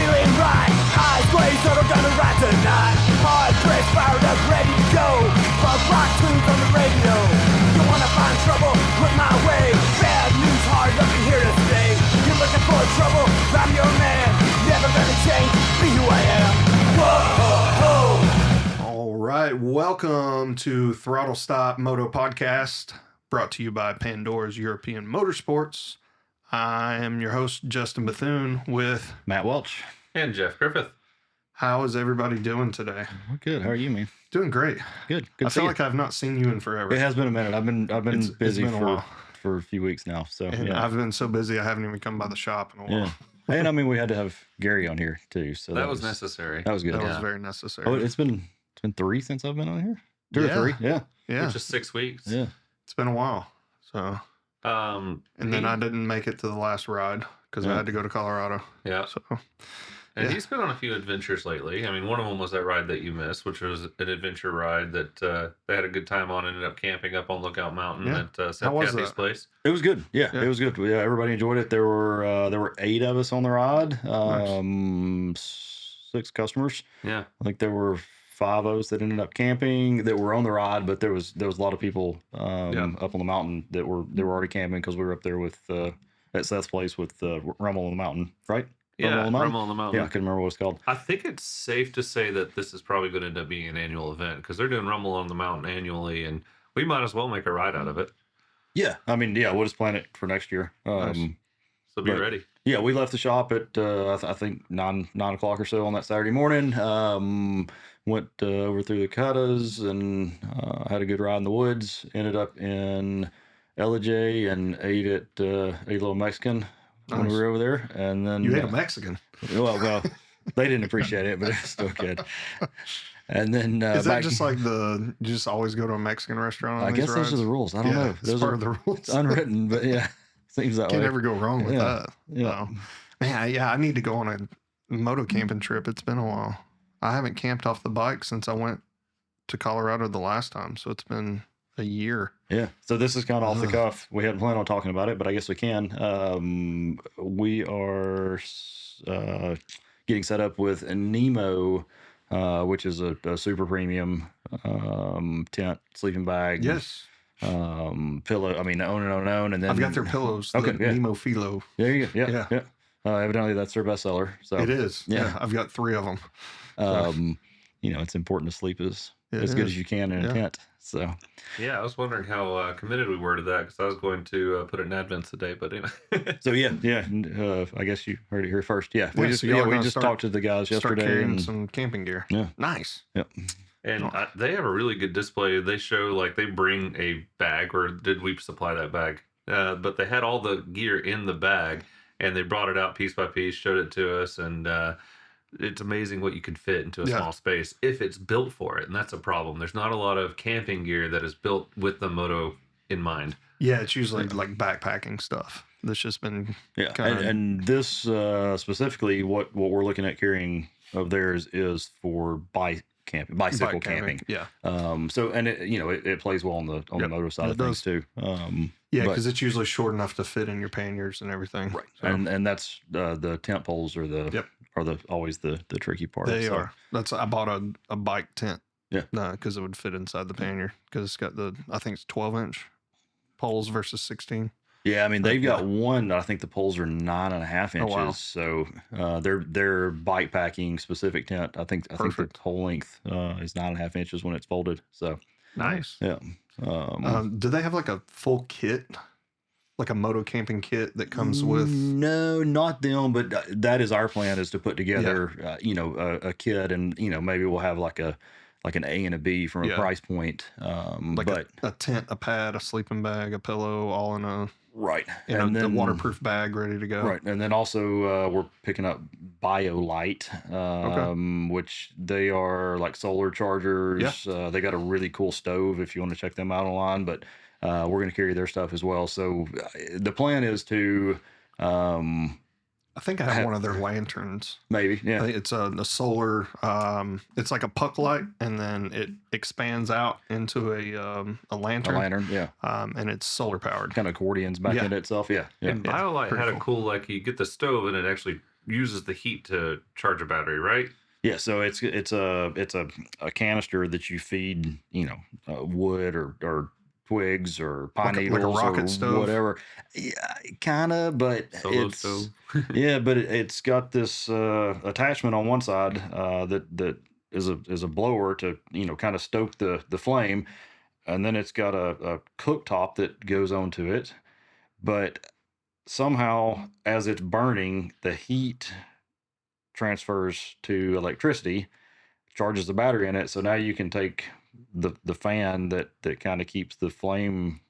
feeling right. Eyes glazed, so I'm gonna ride tonight. Hard pressed, fired up, ready to go. Punk rock tunes on the radio. You wanna find trouble? Look my way. Bad news, hard, nothing here to stay. You're looking for trouble? I'm your man. Never gonna change, be who I am. Whoa. All right, welcome to Throttle Stop Moto Podcast, brought to you by Pandora's European Motorsports. I am your host, Justin Bethune, with Matt Welch. And Jeff Griffith. How is everybody doing today? We're good. How are you, man? Doing great. Good. I feel like I've not seen you in forever. It has been a minute. I've been busy it's been a while. for a few weeks now. So And yeah. I've been so busy I haven't even come by the shop in a while. Yeah. And I mean, we had to have Gary on here too. So That was necessary. That was good. That was Yeah. very necessary. Oh, it's been 3 since I've been on here. 2 or 3. Yeah. Yeah, Just 6 weeks. Yeah. it's been a while. So, and then I didn't make it to the last ride because I Yeah. had to go to Colorado. Yeah. So, And yeah. he's been on a few adventures lately. I mean, one of them was that ride that you missed, which was an adventure ride that they had a good time on. Ended up camping up on Lookout Mountain Yeah. at Seth How was Cathy's that? place. It was good. Yeah, Yeah. it was good. Yeah, everybody enjoyed it. There were 8 of us on the ride. 6 customers. Yeah. I think there were 5 of us that ended up camping that were on the ride, but there was a lot of people up on the mountain that were already camping because we were up there with at Seth's place with Rumble on the Mountain, right? Yeah, on the Mountain? Rumble on the Mountain. Yeah, I couldn't remember what it's called. I think it's safe to say that this is probably going to end up being an annual event because they're doing Rumble on the Mountain annually, and we might as well make a ride out of it. Yeah, I mean, yeah, we'll just plan it for next year. Nice. So be But- ready. Yeah, we left the shop at I think 9 o'clock or so on that Saturday morning. Went over through the Cutters and had a good ride in the woods. Ended up in LJ and ate at a little Mexican when Nice. we were over there. And then you ate a Mexican. well, they didn't appreciate it, but it was still good. And then Is that back, just like you just always go to a Mexican restaurant on I these guess rides? those are the rules. I don't know. It's Those part are of the rules. it's unwritten, but yeah, seems that Can't way. ever go wrong with Yeah. that. Yeah. No. Man, yeah, I need to go on a moto camping trip. It's been a while. I haven't camped off the bike since I went to Colorado the last time, so it's been a year. Yeah. So this is kind of off the Ugh. cuff. We hadn't planned on talking about it, but I guess we can. We are getting set up with a Nemo, which is a super premium tent, sleeping bag, Yes, pillow. I mean, on and on and on. And then I've got their pillows. Okay, the yeah. Nemo Philo. There you go. Yeah. Yeah. Yeah. Evidently, that's their bestseller. So It is. Yeah. Yeah, I've got 3 of them. It's important to sleep as It good is. as you can in a Yeah. tent. So Yeah, I was wondering how committed we were to that because I was going to put it in Advent today, but anyway. So yeah. I guess you heard it here first. Yeah, Yeah, so y'all we gonna just start- talked to the guys Start yesterday. carrying And, some camping gear. Yeah. Nice. Yep. And they have a really good display. They show like they bring a bag, or did we supply that bag? But they had all the gear in the bag, and they brought it out piece by piece, showed it to us, and it's amazing what you can fit into a Yeah. small space if it's built for it. And that's a problem. There's not a lot of camping gear that is built with the moto in mind. Yeah, it's usually like backpacking stuff. That's just been Yeah, kinda- and this specifically, what we're looking at carrying of theirs is for bicycle bike camping. Yeah. So and it plays well on the Yep, moto side it of things does. too. Yeah, but- because it's usually short enough to fit in your panniers and everything. right, So and that's the tent poles are Yep. always the tricky part. they So, are. I bought a bike tent. Yeah. Because it would fit inside the pannier. Because it's got I think it's 12-inch poles versus 16. Yeah, I mean they've Yeah. got one. I think the poles are 9.5 inches. Oh, wow. So their bike packing specific tent. I think the Perfect. whole length is 9.5 inches when it's folded. So Nice. yeah. Do they have like a full kit? Like a moto camping kit that comes with? No, not them, but that is our plan is to put together a kit, and maybe we'll have like an A and a B from a Yeah. price point. Like a tent, a pad, a sleeping bag, a pillow, all in a right, and then a waterproof bag ready to go. Right, and then also we're picking up BioLight, which they are like solar chargers. They got a really cool stove if you want to check them out online, but we're going to carry their stuff as well. So the plan is to I think I have one of their lanterns. maybe, I yeah, think it's a solar. It's like a puck light, and then it expands out into a lantern. a lantern, yeah, And it's solar powered. kind of accordions back Yeah. into itself, yeah. And BioLight pretty had a cool. cool, like you get the stove and it actually uses the heat to charge a battery, right? Yeah, so it's a canister that you feed, wood or twigs or pine like a needles rocket or stove? Whatever. Yeah, kind of, but Solo it's stove. yeah, but it's got this attachment on one side that is a blower to kind of stoke the flame, and then it's got a cooktop that goes onto it, but somehow as it's burning, the heat transfers to electricity, charges the battery in it. So now you can take the fan that kind of keeps the flame,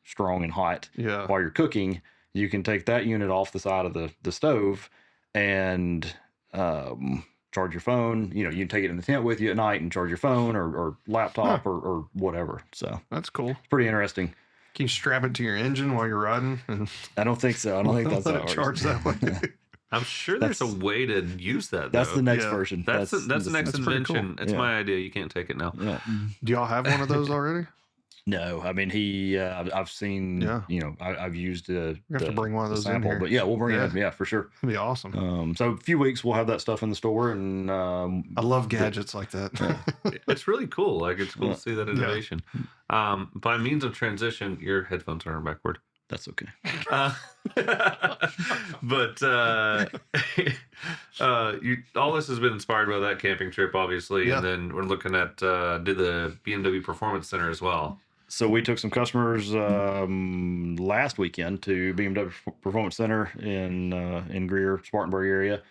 strong and hot Yeah. while you're cooking. You can take that unit off the side of the stove and charge your phone. You can take it in the tent with you at night and charge your phone or laptop or whatever. So That's cool. it's pretty interesting. Can you strap it to your engine while you're riding and I don't think so. I don't think that's let how it it charge works. that way? I'm sure there's a way to use that. That's though. the next Yeah. version. That's the next that's pretty cool. invention. It's Yeah. my idea. You can't take it now. Yeah. Do y'all have one of those already? No, I mean I've seen. Yeah. I've used the. We have to bring one of the those in sample, here. but yeah, we'll bring Yeah. it in. Yeah, for sure. It'd be awesome. So a few weeks we'll have that stuff in the store, and I love gadgets like that. It's really cool. Like it's cool Yeah. to see that innovation. By means of transition, your headphones are backward. that's okay. But all this has been inspired by that camping trip, obviously, Yeah. and then we're looking at did the BMW Performance Center as well. So we took some customers last weekend to BMW Performance Center in Greer, Spartanburg area.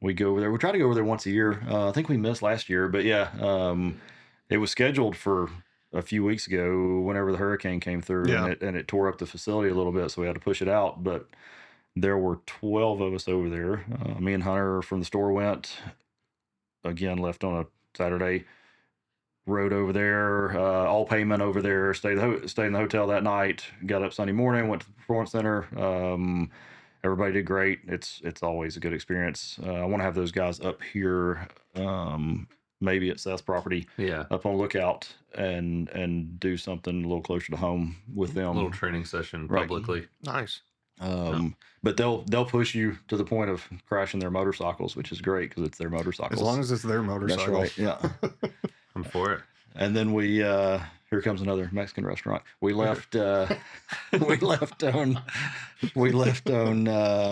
We go over there. We try to go over there once a year. I think we missed last year, but yeah, it was scheduled for a few weeks ago whenever the hurricane came through, Yeah. and it tore up the facility a little bit, so we had to push it out. But there were 12 of us over there. Me and Hunter from the store went, again, left on a Saturday, rode over there, all payment over there, stayed in the hotel that night, got up Sunday morning, went to the Performance Center. Everybody did great. It's always a good experience. I want to have those guys up here, maybe at Seth's property, Yeah. up on lookout, and do something a little closer to home with them. A little training session Right. publicly. Nice. But they'll push you to the point of crashing their motorcycles, which is great because it's their motorcycles. As long as it's their That's motorcycle. right. Yeah. I'm for it. And then we here comes another Mexican restaurant. We left on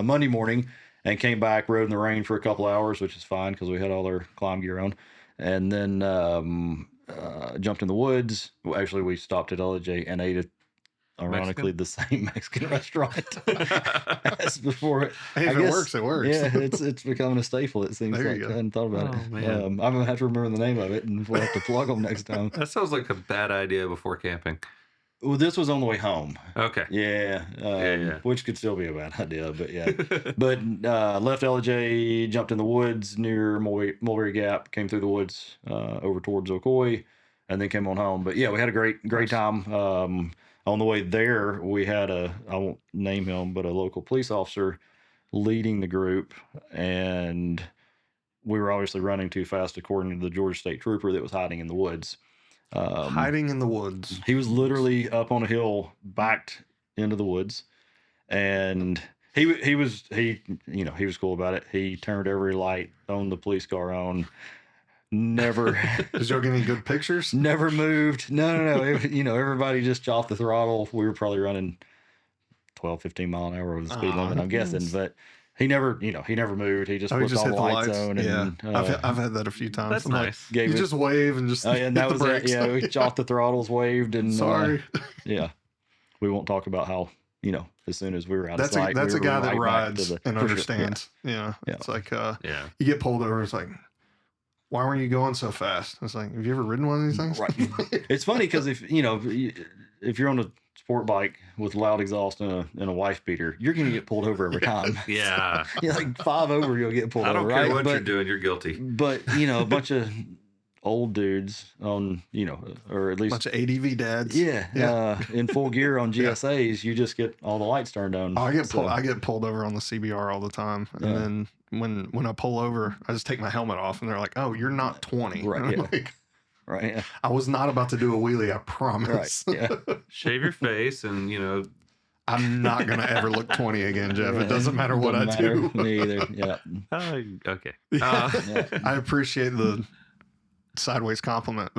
Monday morning and came back, rode in the rain for a couple hours, which is fine because we had all our climb gear on. And then jumped in the woods. Well, actually, we stopped at LJ and ate at, ironically, the same Mexican restaurant as before. Hey, if I it guess- works, it works. Yeah, it's becoming a staple. It seems There like you I go. hadn't thought about Oh, it. man. I'm gonna have to remember the name of it, and we'll have to plug them next time. That sounds like a bad idea before camping. Well, this was on the way home. Okay. Yeah, yeah. which could still be a bad idea, but yeah. But left LJ, jumped in the woods near Mulberry Gap, came through the woods over towards Ocoee, and then came on home. But yeah, we had a great time. On the way there, we had I won't name him, but a local police officer leading the group, and we were obviously running too fast according to the Georgia State Trooper that was hiding in the woods. Hiding in the woods. He was literally up on a hill, backed into the woods, and he was cool about it. He turned every light on the police car on. Never Did y'all get any good pictures? never moved. No. Everybody just chopped the throttle. We were probably running 12, 15 mile an hour over the speed limit, I'm guessing, but he never moved. He just Oh, he flipped just all hit the the lights lights. on, Yeah, and I've had that a few times. That's I'm like, nice. gave you it. just wave and just And that hit was the it. brakes. Yeah, we chopped the throttles, waved, and Sorry. yeah, we won't talk about how as soon as we were out That's of sight, a we were guy that right back to rides the- and for sure, understands. Yeah. Yeah. It's like Yeah. you get pulled over. It's like, why weren't you going so fast? It's like, have you ever ridden one of these things? Right. It's funny because if you're on a sport bike with loud exhaust and a wife beater, you're gonna get pulled over every time. Yeah. Yeah, like 5 over, you'll get pulled I over. don't care right? what but, you're doing, you're guilty. But a bunch of old dudes on or at least Bunch of ADV dads. yeah. In full gear on GSAs, you just get all the lights turned on. Oh, I get So- pulled over on the CBR all the time, and Yeah. then when I pull over, I just take my helmet off, and they're like, "Oh, you're not 20." Right, And I'm yeah. like, right. Yeah. I was not about to do a wheelie. I promise. Right. Yeah. Shave your face and, I'm not going to ever look 20 again, Jeff. It doesn't matter what I Doesn't do. matter. Me either. Yeah. Okay. Yeah. I appreciate the sideways compliment.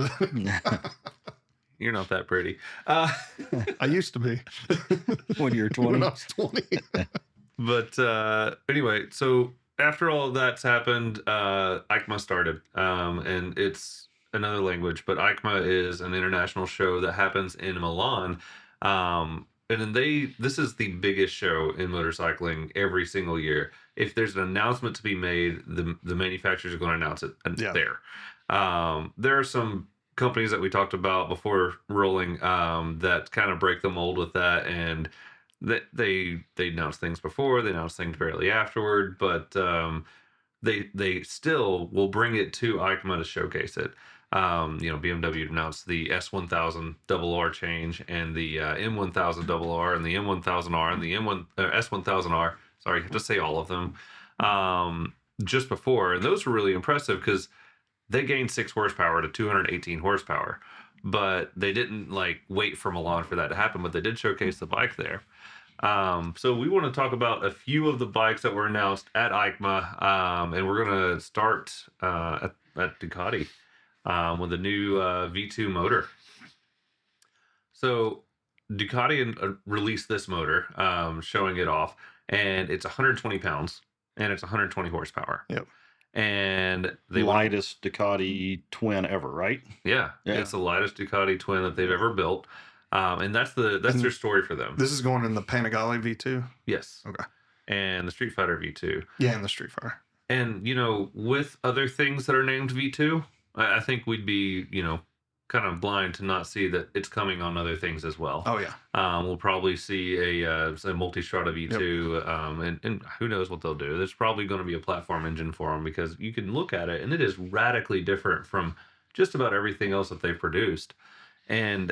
You're not that pretty. I used to be When you're when 20. I was 20. But anyway, so after all of that's happened, EICMA started. And it's another language, but EICMA is an international show that happens in Milan. And then this is the biggest show in motorcycling every single year. If there's an announcement to be made, the manufacturers are going to announce it there. There are some companies that we talked about before rolling that kind of break the mold with that, and they announce things before, they announce things barely afterward, but they still will bring it to EICMA to showcase it. BMW announced the S1000 RR change and the M1000 RR and the M1000R and the S1000R. Sorry, I have to say all of them just before. And those were really impressive because they gained 6 horsepower to 218 horsepower. But they didn't wait for Milan for that to happen, but they did showcase the bike there. So we want to talk about a few of the bikes that were announced at EICMA, and we're going to start at Ducati. With a new V2 motor. So Ducati released this motor, showing it off, and it's 120 pounds and it's 120 horsepower. Yep. And the lightest Ducati twin ever, right? Yeah, it's the lightest Ducati twin that they've ever built, and that's their story for them. This is going in the Panigale V2? Yes. Okay. And the Street Fighter V2. Yeah, and the Street Fighter. And, with other things that are named V2, I think we'd be, kind of blind to not see that it's coming on other things as well. Oh, yeah. We'll probably see a multi-strata V2, and who knows what they'll do. There's probably going to be a platform engine for them because you can look at it, and it is radically different from just about everything else that they've produced. And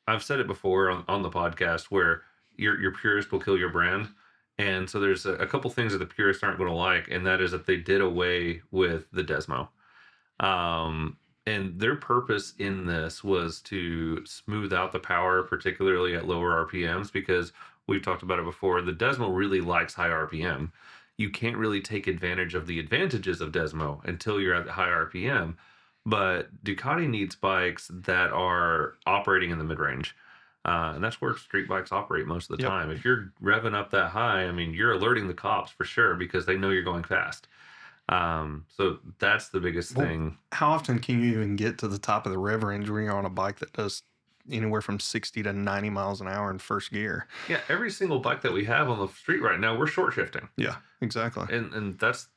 I've said it before on the podcast where your purist will kill your brand. And so there's a couple things that the purists aren't going to like, and that is that they did away with the Desmo. And their purpose in this was to smooth out the power, particularly at lower RPMs, because we've talked about it before. The Desmo really likes high RPM. You can't really take advantage of the advantages of Desmo until you're at the high RPM. But Ducati needs bikes that are operating in the mid-range. And that's where street bikes operate most of the time. If you're revving up that high, you're alerting the cops for sure because they know you're going fast. So that's the biggest thing. How often can you even get to the top of the rev range when you're on a bike that does anywhere from 60 to 90 miles an hour in first gear? Yeah, every single bike that we have on the street right now, we're short shifting. Yeah, exactly. And that's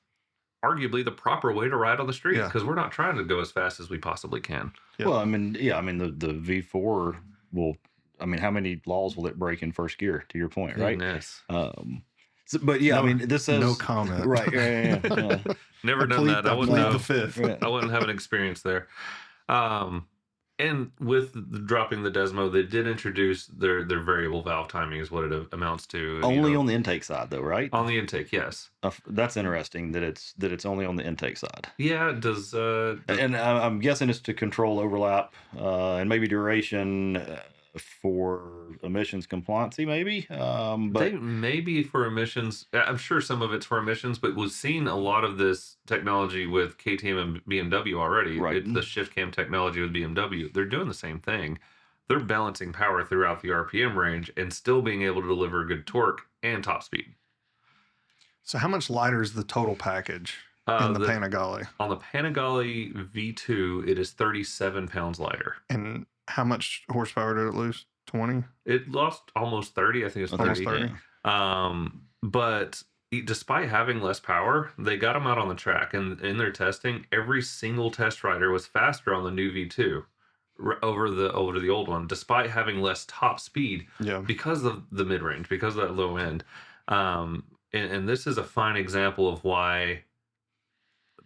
arguably the proper way to ride on the street because we're not trying to go as fast as we possibly can. Yep. Well, the V4 will, how many laws will it break in first gear, to your point, right? Goodness. But this says no comment. Right. Yeah. Never done that. I wouldn't know. The fifth. I wouldn't have an experience there. And with dropping the Desmo, they did introduce their variable valve timing is what it amounts to. Only on the intake side, though, right? On the intake, yes. That's interesting that it's only on the intake side. Yeah, it does. And I'm guessing it's to control overlap and maybe duration. For emissions compliancy, maybe. But maybe for emissions. I'm sure some of it's for emissions, but we've seen a lot of this technology with KTM and BMW already. Right. It's the shift cam technology with BMW. They're doing the same thing. They're balancing power throughout the RPM range and still being able to deliver good torque and top speed. So how much lighter is the total package in the Panigale? On the Panigale V2, it is 37 pounds lighter. And how much horsepower did it lose? 20? It lost almost 30. I think it's 30. Almost 30. But despite having less power, they got them out on the track. And in their testing, every single test rider was faster on the new V2 over the old one, despite having less top speed because of the mid-range, because of that low end. And this is a fine example of why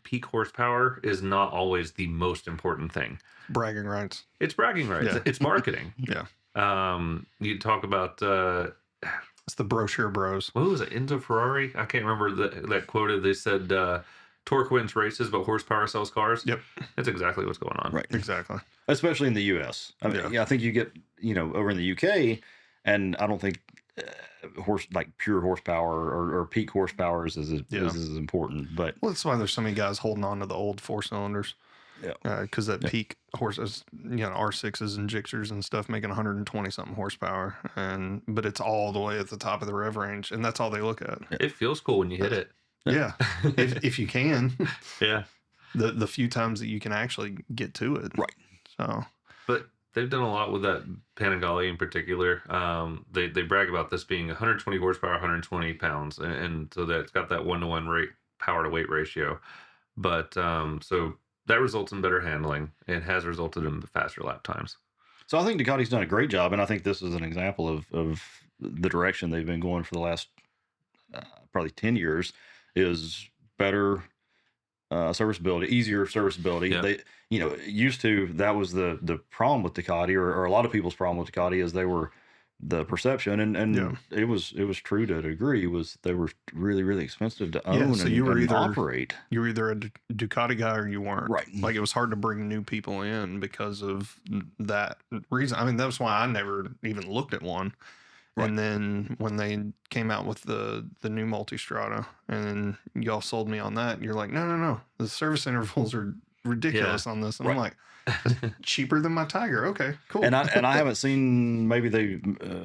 peak horsepower is not always the most important thing. Bragging rights. It's bragging rights. Yeah. It's marketing. You talk about it's the brochure bros. What was it? Enzo Ferrari? I can't remember that quoted. They said torque wins races, but horsepower sells cars. Yep. That's exactly what's going on. Right. Exactly. Especially in the US. I think you get, over in the UK, and I don't think pure horsepower or peak horsepower is as important. But Well, that's why there's so many guys holding on to the old 4-cylinders. yeah, Because that peak horses, R6s and Gixxers and stuff making 120 something horsepower, but it's all the way at the top of the rev range, and that's all they look at. It feels cool when you hit it. Yeah, if you can. Yeah. The few times that you can actually get to it. Right. So. But they've done a lot with that Panigale in particular. They brag about this being 120 horsepower, 120 pounds, and so that's got that 1-to-1 rate power to weight ratio. But so that results in better handling and has resulted in faster lap times. So I think Ducati's done a great job, and I think this is an example of the direction they've been going for the last probably 10 years is better serviceability, easier serviceability. Yeah. They, used to, that was the problem with Ducati, or a lot of people's problem with Ducati is the perception, and it was true to a degree, was they were really, really expensive to own and operate. You were either a Ducati guy or you weren't. Right. Like, it was hard to bring new people in because of that reason. I mean, that's why I never even looked at one. Right. And then when they came out with the new Multistrada, and y'all sold me on that, you're like, no, the service intervals are ridiculous on this. And I'm like, cheaper than my Tiger. Okay, cool. And I haven't seen, maybe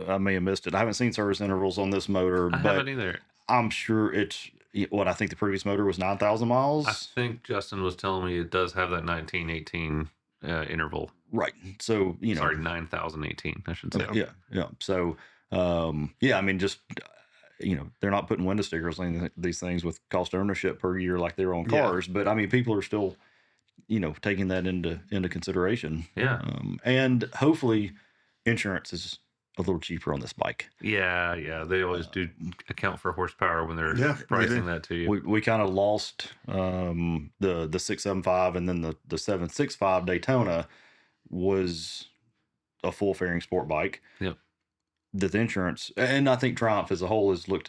I may have missed it. I haven't seen service intervals on this motor. I haven't either. I'm sure it's what I think the previous motor was 9,000 miles. I think Justin was telling me it does have that 1918 interval. Right. So, Sorry, 9,018, I should say. Yeah. So, I mean, just, they're not putting window stickers on these things with cost of ownership per year like they're on cars. But, I mean, people are still, taking that into consideration. Yeah. And hopefully insurance is a little cheaper on this bike. Yeah. They always do account for horsepower when they're pricing that to you. We kind of lost the 675, and then the 765 Daytona was a full fairing sport bike. Yep. That the insurance, and I think Triumph as a whole is looked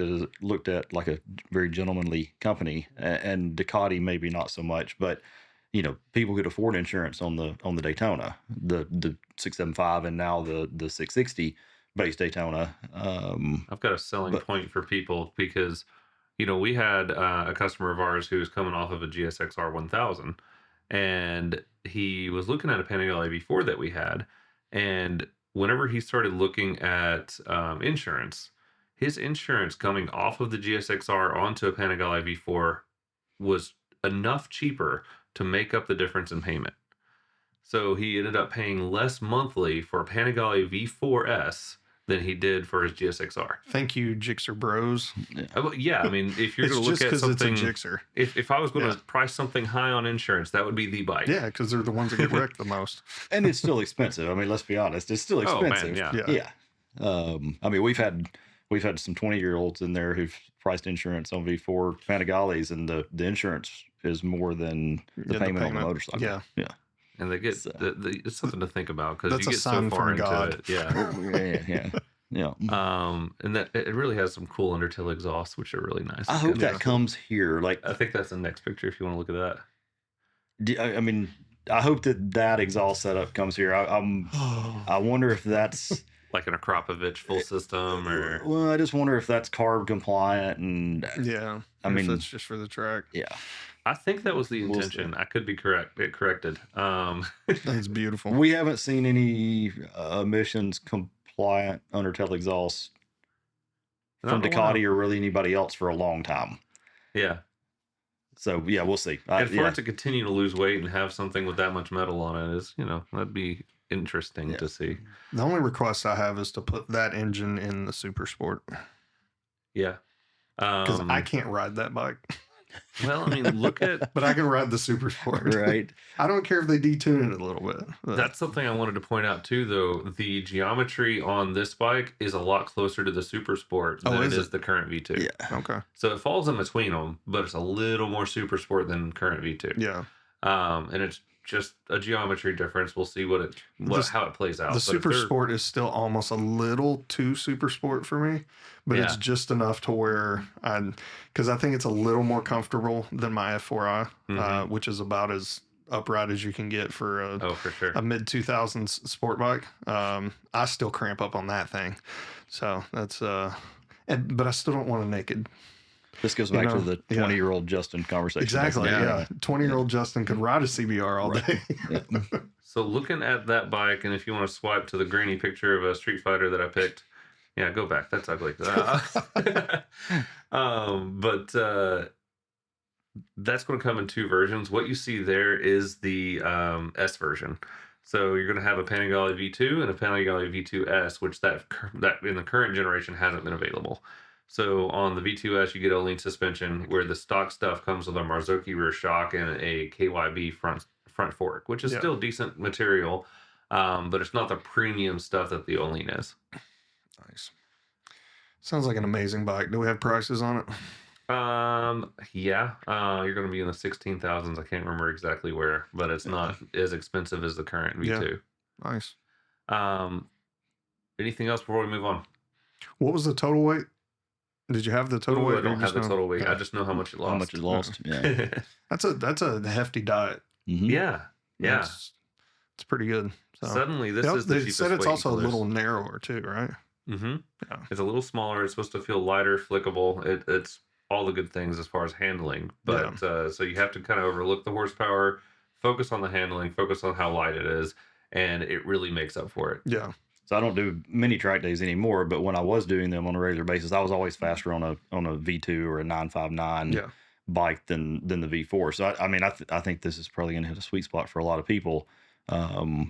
at like a very gentlemanly company, and Ducati maybe not so much, but people could afford insurance on the Daytona, the 675, and now the 660 base Daytona. I've got a selling point for people because, we had a customer of ours who was coming off of a GSXR 1000, and he was looking at a Panigale V4 that we had, and whenever he started looking at insurance, his insurance coming off of the GSXR onto a Panigale V4 was enough cheaper to make up the difference in payment. So he ended up paying less monthly for a Panigale V4S than he did for his GSXR. Thank you, Gixxer bros. Yeah, I mean, if you're going to look at something, it's a Gixxer. If I was going to price something high on insurance, that would be the bike. Yeah, because they're the ones that get wrecked the most. And it's still expensive. I mean, let's be honest, it's still expensive. Oh, man, yeah. I mean, we've had some 20-year-olds in there who've priced insurance on V4 Panigales, and the insurance is more than the payment on the motorcycle. Yeah. And they get it's something to think about because you get so far into God. it. Yeah. Yeah. And that it really has some cool undertail exhaust, which are really nice. I hope that comes here. Like, I think that's the next picture if you want to look at that. I mean, I hope that exhaust setup comes here. I wonder if that's like an Akrapovic full system, or I just wonder if that's carb compliant, and I mean, that's just for the track. Yeah. I think that was the intention. I could be corrected. That's beautiful. We haven't seen any emissions compliant undertail exhaust from Ducati or really anybody else for a long time. Yeah. So we'll see. And for it to continue to lose weight and have something with that much metal on it is, that'd be interesting to see. The only request I have is to put that engine in the Super Sport. Yeah. Because I can't ride that bike. Well, I mean, but I can ride the Super Sport. Right. I don't care if they detune it a little bit. That's something I wanted to point out too, though. The geometry on this bike is a lot closer to the Super Sport than it is the current V2. Yeah. Okay. So it falls in between them, but it's a little more Super Sport than current V2. Yeah. And it's just a geometry difference. We'll see how it plays out. The Super Sport is still almost a little too Super Sport for me, but it's just enough to where because I think it's a little more comfortable than my F4i, which is about as upright as you can get for for sure. a mid 2000s sport bike. I still cramp up on that thing. So that's, but I still don't want a naked. This goes back to the 20-year-old Justin conversation. Exactly. Yeah. 20-year-old Justin could ride a CBR all day. Yeah. So looking at that bike, and if you want to swipe to the grainy picture of a Street Fighter that I picked, yeah, go back. That's ugly. But that's going to come in two versions. What you see there is the S version. So you're going to have a Panigale V2 and a Panigale V2S, which that in the current generation hasn't been available. So on the V2S, you get a lean suspension, where the stock stuff comes with a Marzocchi rear shock and a KYB front fork, which is still decent material, but it's not the premium stuff that the Olean is. Nice. Sounds like an amazing bike. Do we have prices on it? Yeah. You're going to be in the 16,000s. I can't remember exactly where, but it's not as expensive as the current V2. Yeah. Nice. Anything else before we move on? What was the total weight? Did you have the total weight? I don't have the total weight. Yeah. I just know how much it lost. How much it lost? Yeah. That's a hefty diet. Mm-hmm. Yeah. It's pretty good. So. Suddenly, this is the they cheapest said it's weight also a you can little lose. narrower too, right? Mm-hmm. Yeah. It's a little smaller. It's supposed to feel lighter, flickable. It's all the good things as far as handling. But so you have to kind of overlook the horsepower, focus on the handling, focus on how light it is, and it really makes up for it. Yeah. So I don't do many track days anymore, but when I was doing them on a regular basis, I was always faster on a V2 or a 959 bike than the V4. So I think this is probably going to hit a sweet spot for a lot of people. I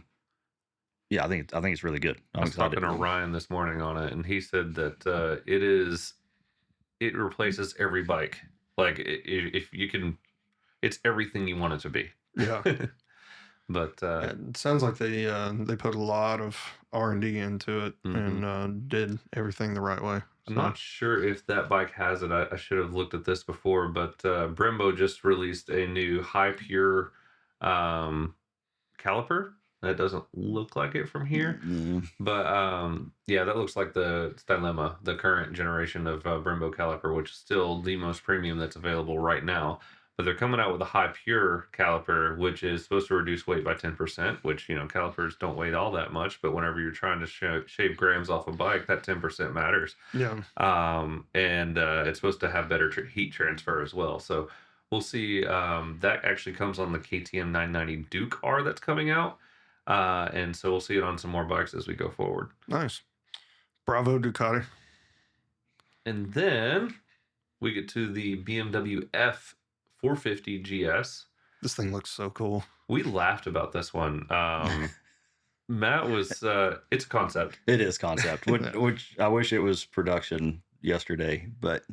think it's really good. I was talking to Ryan this morning on it, and he said that it replaces every bike. Like if you can, it's everything you want it to be. Yeah. But it sounds like they put a lot of R&D into it and did everything the right way. I'm not sure if that bike has it. I should have looked at this before, but Brembo just released a new high pure caliper. That doesn't look like it from here, but that looks like the Dilemma, the current generation of Brembo caliper, which is still the most premium that's available right now. But they're coming out with a high pure caliper, which is supposed to reduce weight by 10%, which, calipers don't weigh all that much, but whenever you're trying to shave grams off a bike, that 10% matters. Yeah. And it's supposed to have better heat transfer as well. So we'll see. That actually comes on the KTM 990 Duke R that's coming out. And so we'll see it on some more bikes as we go forward. Nice. Bravo, Ducati. And then we get to the BMW F450 GS. This thing looks so cool. We laughed about this one. Matt was, it's a concept. It is concept, which I wish it was production yesterday, but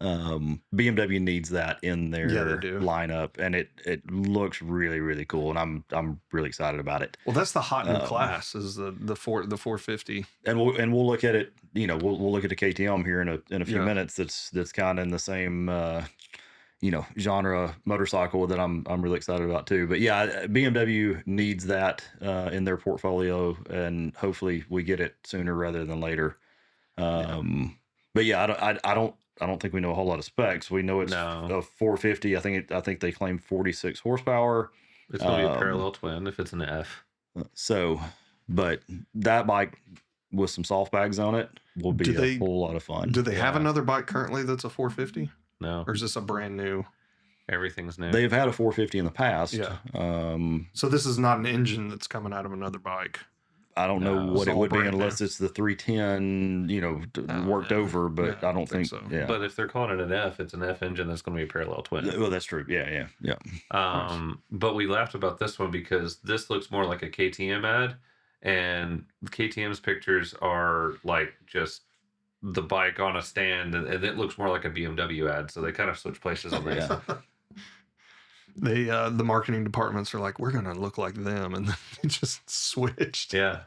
BMW needs that in their lineup, and it looks really, really cool, and I'm really excited about it. Well, that's the hot new class is the 450, and we'll look at it. We'll look at the KTM here in a few minutes. That's kind of in the same genre motorcycle that I'm really excited about too. But yeah, BMW needs that in their portfolio, and hopefully we get it sooner rather than later. But yeah, I don't think we know a whole lot of specs. We know it's a 450. I think they claim 46 horsepower. It's going to be a parallel twin if it's an F. But that bike with some soft bags on it will be a whole lot of fun. Do they have another bike currently that's a 450? No. Or is this a brand new? Everything's new. They've had a 450 in the past. Yeah. So this is not an engine that's coming out of another bike. I don't know what it would be unless it's the 310, worked over, but I don't think so. Yeah. But if they're calling it an F, it's an F engine that's going to be a parallel twin. Well, that's true. Yeah. But we laughed about this one because this looks more like a KTM ad, and KTM's pictures are like just the bike on a stand, and it looks more like a BMW ad. So they kind of switch places on this. They the marketing departments are like, we're gonna look like them, and then it just switched. Yeah.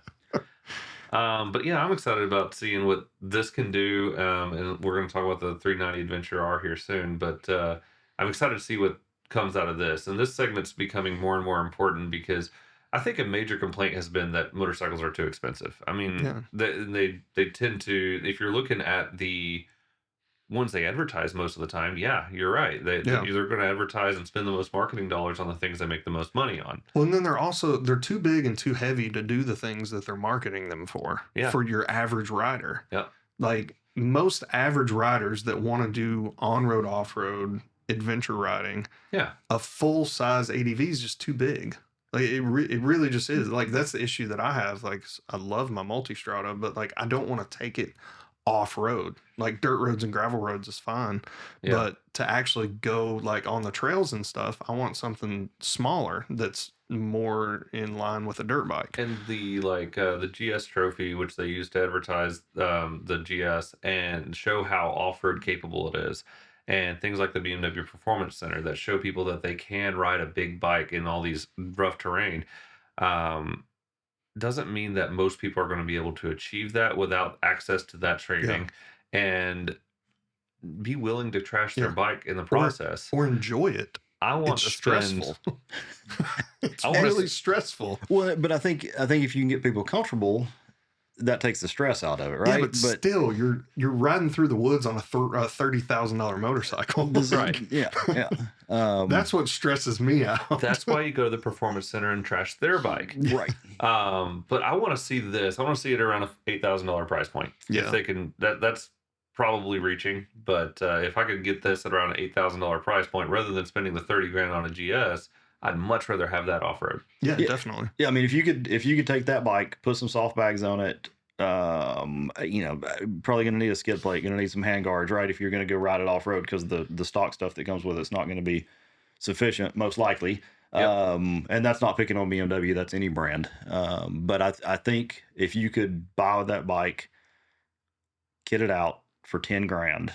But yeah, I'm excited about seeing what this can do. And we're going to talk about the 390 Adventure R here soon, but I'm excited to see what comes out of this. And this segment's becoming more and more important because I think a major complaint has been that motorcycles are too expensive. I mean, they tend to, if you're looking at the ones they advertise most of the time, yeah, you're right. They're going to advertise and spend the most marketing dollars on the things they make the most money on. Well, and then they're too big and too heavy to do the things that they're marketing them for your average rider. Yeah. Like most average riders that want to do on-road, off-road adventure riding, a full-size ADV is just too big. Like it really just is. Like that's the issue that I have. Like I love my Multistrada, but like I don't want to take it off-road. Like dirt roads and gravel roads is fine, but to actually go like on the trails and stuff, I want something smaller that's more in line with a dirt bike. And the GS trophy, which they use to advertise the GS and show how off-road capable it is, and things like the BMW Performance Center that show people that they can ride a big bike in all these rough terrain, doesn't mean that most people are going to be able to achieve that without access to that training and be willing to trash their bike in the process or enjoy it. I want it's to stressful. It's really stressful. Well, but I think if you can get people comfortable, that takes the stress out of it, right? Yeah, but still, you're riding through the woods on a $30,000 motorcycle, right? Yeah. That's what stresses me out. That's why you go to the Performance Center and trash their bike, right? But I want to see this. I want to see it around a $8,000 price point. Yeah, if they can. That's probably reaching, but if I could get this at around an $8,000 price point rather than spending the $30,000 on a GS, I'd much rather have that off road. Yeah, definitely. Yeah, I mean, if you could take that bike, put some soft bags on it, probably going to need a skid plate, going to need some hand guards, right? If you're going to go ride it off road, because the stock stuff that comes with it's not going to be sufficient, most likely. And that's not picking on BMW, that's any brand. But I think if you could buy that bike, kit it out for $10,000,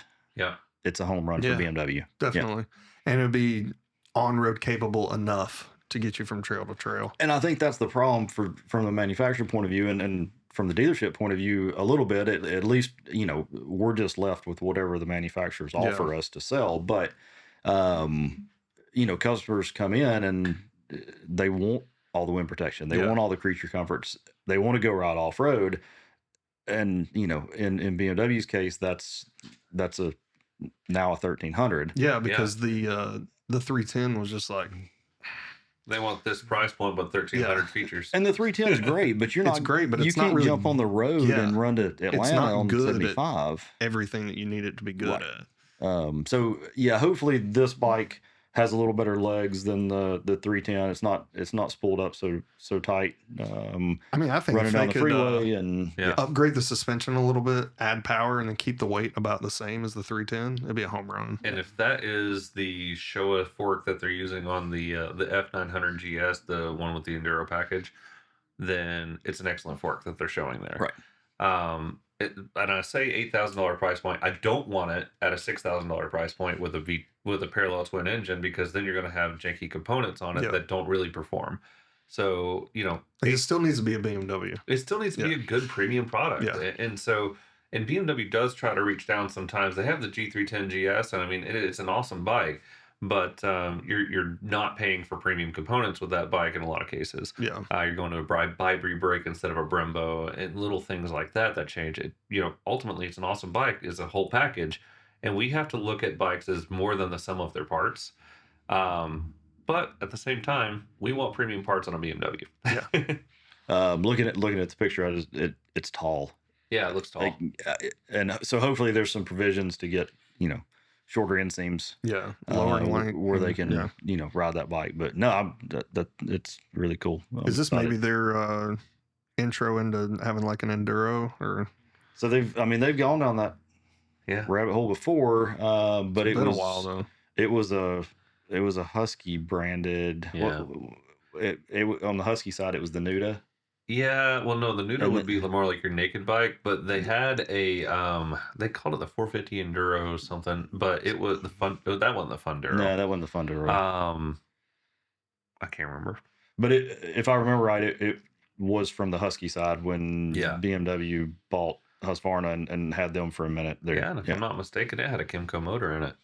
it's a home run for BMW. Definitely, and it'd be on-road capable enough to get you from trail to trail. And I think that's the problem from the manufacturer point of view and from the dealership point of view a little bit. At least, we're just left with whatever the manufacturers offer us to sell. But, customers come in and they want all the wind protection. They want all the creature comforts. They want to go ride off-road. And, in BMW's case, that's now a 1300. Yeah, because the 310 was just like, they want this price point, but 1,300 features. And the 310 is great, but you're not. It's great, but you it's can't not really, jump on the road and run to Atlanta on 75. Everything that you need it to be good at. So hopefully this bike has a little better legs than the 310. It's not spooled up so tight. I think running if down they the freeway and upgrade the suspension a little bit, add power, and then keep the weight about the same as the 310, it'd be a home run. And if that is the Showa fork that they're using on the F900 GS, the one with the Enduro package, then it's an excellent fork that they're showing there. Right. And I say $8,000 price point. I don't want it at a $6,000 price point with a parallel twin engine, because then you're going to have janky components on it that don't really perform. So it still needs to be a BMW. It still needs to be a good premium product. Yeah. And BMW does try to reach down sometimes. They have the G310 GS, and it's an awesome bike. But you're not paying for premium components with that bike in a lot of cases. Yeah, you're going to a Bribri brake instead of a Brembo, and little things like that change it. Ultimately, it's an awesome bike. It's a whole package, and we have to look at bikes as more than the sum of their parts. But at the same time, we want premium parts on a BMW. Yeah. Looking at the picture, it's tall. Yeah, it looks tall. And so hopefully there's some provisions to get shorter inseams, lower length, where they can ride that bike. But no, that it's really cool. Is this maybe their intro into having like an enduro? Or so they've gone down that rabbit hole before, but it's been a while though. It was a Husky branded. Yeah. It on the Husky side, it was the Nuda. Yeah, well, no, the Nuda would be more like your naked bike, but they had a, they called it the 450 Enduro or something, but it was that wasn't the Funduro. No, that wasn't the Funduro. I can't remember. But if I remember right, it was from the Husky side when BMW bought Husqvarna and had them for a minute there. Yeah, and if I'm not mistaken, it had a Kymco motor in it.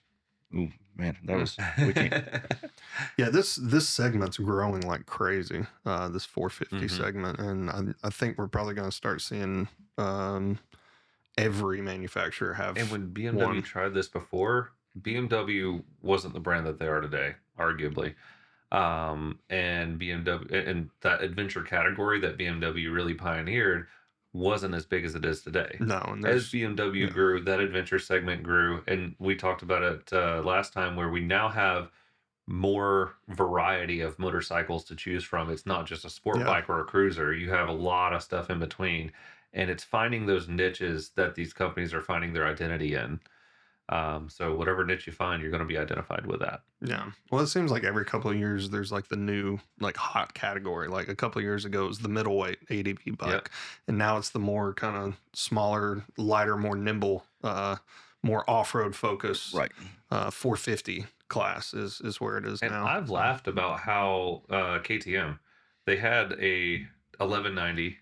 Ooh, man, that was we can't. Yeah, this segment's growing like crazy. This 450 segment, and I think we're probably going to start seeing every manufacturer have. And when BMW one. tried this before, BMW wasn't the brand that they are today, arguably. And BMW and that adventure category that BMW really pioneered wasn't as big as it is today. No, and As BMW grew, that adventure segment grew, and we talked about it last time, where we now have more variety of motorcycles to choose from. It's not just a sport bike or a cruiser. You have a lot of stuff in between, and it's finding those niches that these companies are finding their identity in. So whatever niche you find, you're going to be identified with that. Yeah. Well, it seems like every couple of years there's like the new like hot category. Like a couple of years ago it was the middleweight ADV bike, and now it's the more kind of smaller, lighter, more nimble, more off-road focus. Right. 450 class is where it is And now. I've laughed about how KTM, they had a 1190.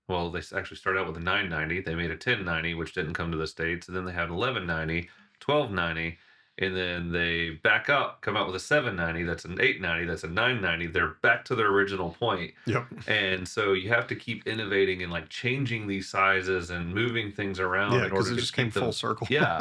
Well, they actually started out with a 990. They made a 1090, which didn't come to the States, and then they had an 1190. 1290, and then they back up, come out with a 790, that's an 890, that's a 990. They're back to their original point. Yep. And so you have to keep innovating and like changing these sizes and moving things around. Yeah, in because order it to just came keep them, full circle. Yeah.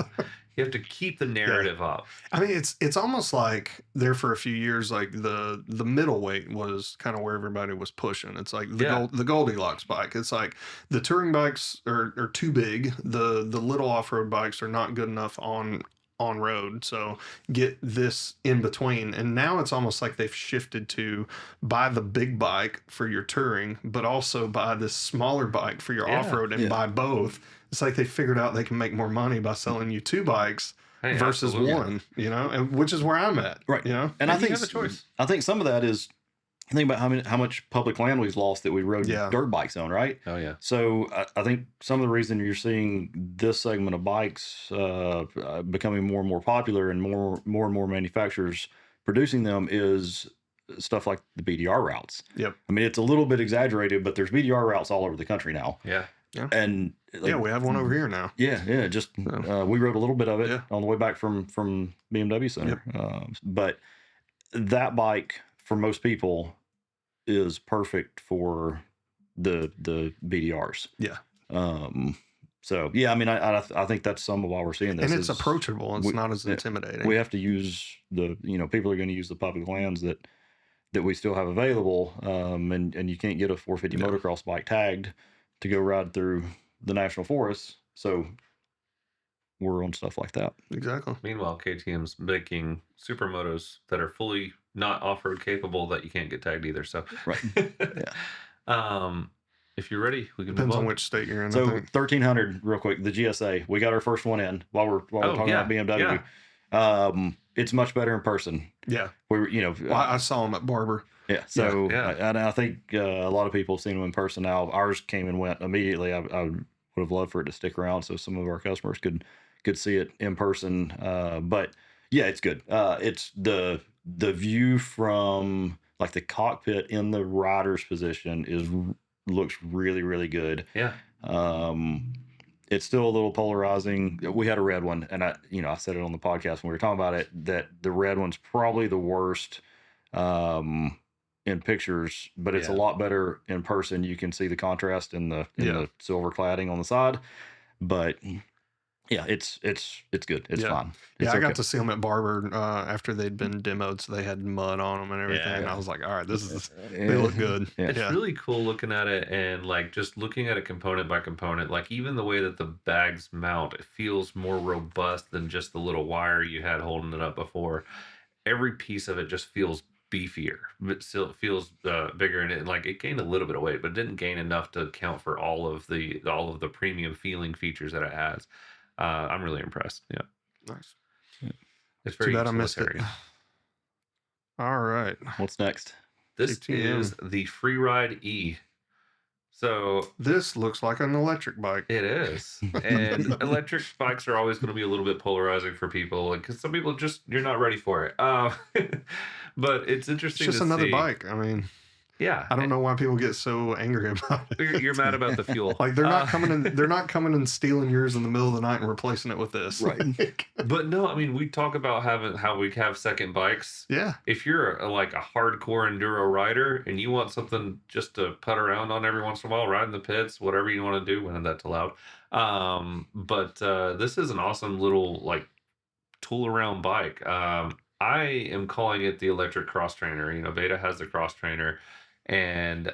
You have to keep the narrative up. I mean, it's almost like there for a few years, like the middleweight was kind of where everybody was pushing. It's like the Goldilocks bike. It's like the touring bikes are too big. The little off-road bikes are not good enough on road. So get this in between. And now it's almost like they've shifted to buy the big bike for your touring, but also buy this smaller bike for your off-road and buy both. It's like they figured out they can make more money by selling you two bikes versus one, you know, and which is where I'm at. Right. You know, and I think you have a choice. I think some of that is, think about how much public land we've lost that we rode dirt bikes on, right? Oh yeah. So I think some of the reason you're seeing this segment of bikes becoming more and more popular and more and more manufacturers producing them is stuff like the BDR routes. Yep. I mean, it's a little bit exaggerated, but there's BDR routes all over the country now. Yeah. Yeah. And like, we have one over here now. Yeah. Just we rode a little bit of it on the way back from BMW Center. Yep. But that bike for most people is perfect for the BDRs. Yeah. So yeah, I mean, I think that's some of why we're seeing this. And it's approachable. It's not as intimidating. We have to use people are going to use the public lands that we still have available. And you can't get a 450 motocross bike tagged to go ride through the national forests. So we're on stuff like that. Exactly. Meanwhile, KTM's making supermotos that are fully not off-road capable that you can't get tagged either. So right. Yeah. If you're ready, we can Depends move on which state you're in. So I think. 1300 real quick, the GSA, we got our first one in while we're talking about BMW. Yeah. It's much better in person. Yeah. I saw him at Barber. Yeah. So I think a lot of people have seen them in person now. Ours came and went immediately. I would have loved for it to stick around so some of our customers could see it in person. But yeah, it's good. It's the view from like the cockpit in the rider's position looks really, really good. Yeah. It's still a little polarizing. We had a red one, and I said it on the podcast when we were talking about it, that the red one's probably the worst in pictures, but it's a lot better in person. You can see the contrast in the silver cladding on the side. But yeah, it's good. It's fine. I got to see them at Barber after they'd been demoed, so they had mud on them and everything. And I was like, all right, they look good. Yeah. It's really cool looking at it and like just looking at it component by component. Like even the way that the bags mount, it feels more robust than just the little wire you had holding it up before. Every piece of it just feels beefier, but still feels bigger, and it gained a little bit of weight, but it didn't gain enough to account for all of the premium feeling features that it has. I'm really impressed. Yeah. Nice. It's very Too bad I missed it. All right. What's next? This KTM. is the Freeride E. So this looks like an electric bike. It is. And electric bikes are always going to be a little bit polarizing for people, because some people you're not ready for it. But it's interesting. It's just to another see. bike. I mean, Yeah. I don't know why people get so angry about it. You're mad about the fuel. Like they're not coming in. They're not coming and stealing yours in the middle of the night and replacing it with this. Right. But no, I mean, we talk about how we have second bikes. Yeah. If you're like a hardcore enduro rider and you want something just to putt around on every once in a while, ride in the pits, whatever you want to do, when that's allowed. But this is an awesome little like tool around bike. I am calling it the electric cross trainer. You know, Beta has the cross trainer, and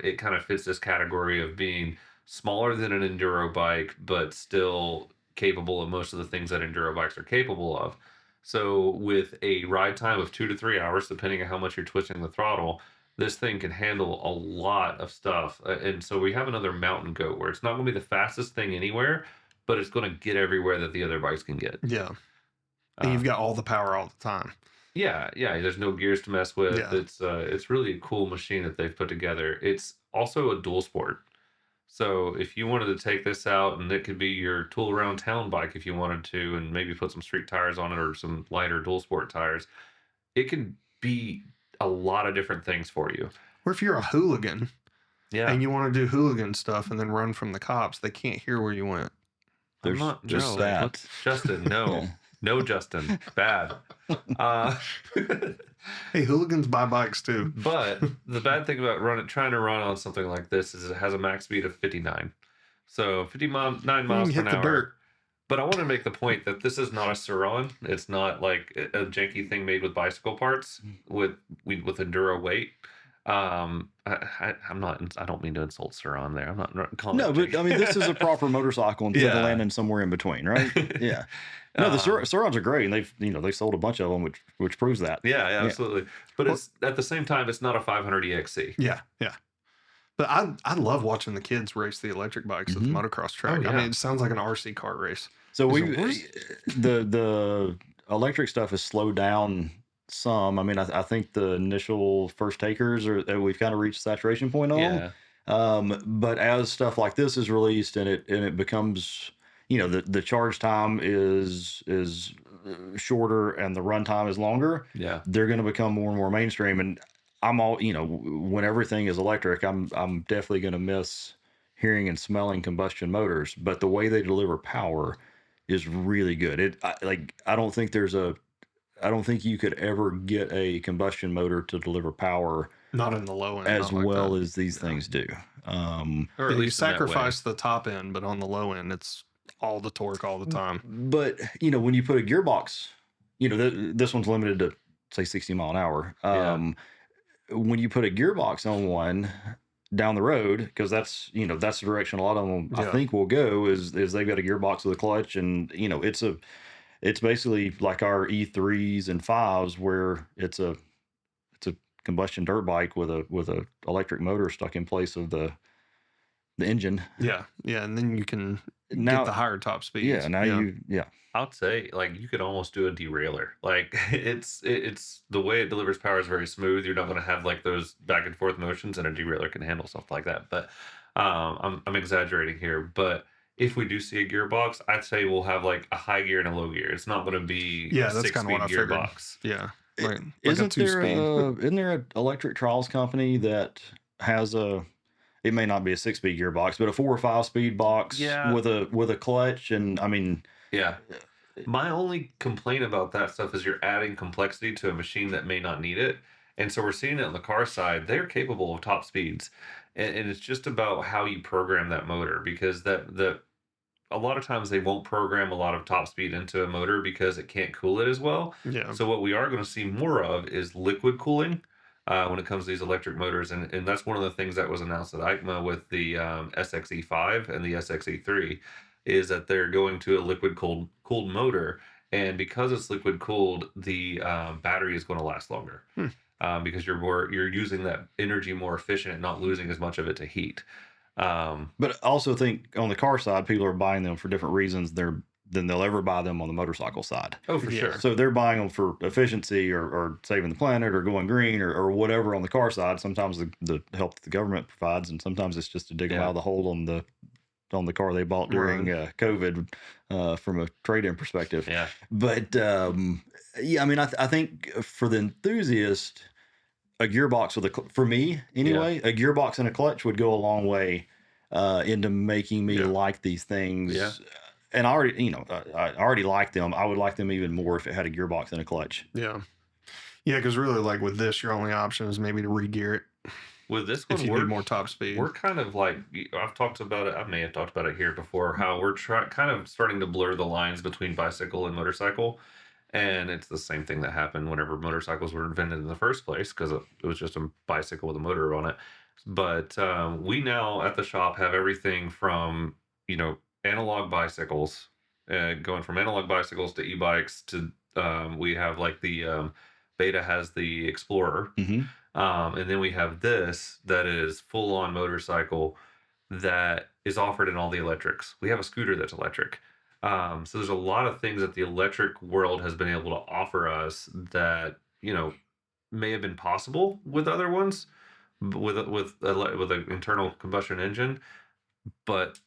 it kind of fits this category of being smaller than an enduro bike, but still capable of most of the things that enduro bikes are capable of. So with a ride time of 2 to 3 hours, depending on how much you're twitching the throttle, this thing can handle a lot of stuff. And so we have another mountain goat where it's not going to be the fastest thing anywhere, but it's going to get everywhere that the other bikes can get. Yeah. And you've got all the power all the time. Yeah. There's no gears to mess with. Yeah. It's really a cool machine that they've put together. It's also a dual sport. So if you wanted to take this out, and it could be your tool around town bike if you wanted to, and maybe put some street tires on it or some lighter dual sport tires, it can be a lot of different things for you. Or if you're a hooligan, Yeah. and you want to do hooligan stuff and then run from the cops, they can't hear where you went. There's just that. Justin, no. No, Justin. Bad. Hey, hooligans buy bikes too. But the bad thing about trying to run on something like this is it has a max speed of 59. So 59 miles per hit the hour. dirt. But I want to make the point that this is not a Sur-Ron. It's not like a janky thing made with bicycle parts with enduro weight. I'm not. I don't mean to insult Sur-Ron there. I'm not calling. No, it but janky. I mean, this is a proper motorcycle instead Yeah. of landing somewhere in between, right? Yeah. No, the Sur-Rons are great, and they sold a bunch of them, which proves that. Yeah, absolutely. But it's at the same time, it's not a 500 EXC. Yeah. But I love watching the kids race the electric bikes at the motocross track. Oh, yeah. I mean, it sounds like an RC car race. So Is the electric stuff has slowed down some. I mean, I think the initial first takers we've kind of reached saturation point on. Yeah. But as stuff like this is released and it becomes, the charge time is shorter and the run time is longer. Yeah. They're going to become more and more mainstream. And I'm all, when everything is electric, I'm definitely going to miss hearing and smelling combustion motors. But the way they deliver power is really good. I don't think you could ever get a combustion motor to deliver power Not in the low end. as not like well that. as these things do. Or Yeah, at you least in that way. sacrifice the top end, but on the low end, it's all the torque all the time. But when you put a gearbox, this one's limited to say 60 mile an hour. When you put a gearbox on one down the road, because that's the direction a lot of them I think will go is they've got a gearbox with a clutch, and it's basically like our E3s and 5s where it's a combustion dirt bike with a electric motor stuck in place of the engine. Yeah, and then you can Now get the higher top speeds. Yeah. I'd say like you could almost do a derailleur. Like it's the way it delivers power is very smooth. You're not going to have like those back and forth motions, and a derailleur can handle stuff like that. But I'm exaggerating here. But if we do see a gearbox, I'd say we'll have like a high gear and a low gear. It's not going to be that's six kind of what I speed figured. gearbox. Yeah, right. Like Isn't a 2-speed. isn't there an electric trials company that has it may not be a 6-speed gearbox, but a 4 or 5-speed box Yeah. with a clutch, and I mean, Yeah. My only complaint about that stuff is you're adding complexity to a machine that may not need it. And so we're seeing it on the car side. They're capable of top speeds. And it's just about how you program that motor, because a lot of times they won't program a lot of top speed into a motor because it can't cool it as well. Yeah. So what we are going to see more of is liquid cooling when it comes to these electric motors. And that's one of the things that was announced at EICMA with the SXE5 and the SXE3 is that they're going to a liquid cooled motor. And because it's liquid cooled, the battery is going to last longer because you're using that energy more efficient and not losing as much of it to heat. but I also think on the car side, people are buying them for different reasons than they'll ever buy them on the motorcycle side. Oh, for Yeah. sure. So they're buying them for efficiency or saving the planet or going green or whatever on the car side. Sometimes the help that the government provides, and sometimes it's just to dig them out of the hole on the car they bought during COVID from a trade-in perspective. Yeah. But I mean, I think for the enthusiast, a gearbox with for me anyway, a gearbox and a clutch would go a long way into making me like these things. Yeah. And I already, I already like them. I would like them even more if it had a gearbox and a clutch. Yeah. Yeah, because really, like with this, your only option is maybe to re-gear it. With this if one, you need more top speed. We're kind of like, I've talked about it, I may have talked about it here before, how we're kind of starting to blur the lines between bicycle and motorcycle. And it's the same thing that happened whenever motorcycles were invented in the first place, because it was just a bicycle with a motor on it. But we now at the shop have everything from, analog bicycles, going from analog bicycles to e-bikes to we have like the Beta has the Explorer. Mm-hmm. And then we have this that is full on motorcycle that is offered in all the electrics. We have a scooter that's electric. So there's a lot of things that the electric world has been able to offer us that, may have been possible with other ones, with an internal combustion engine, but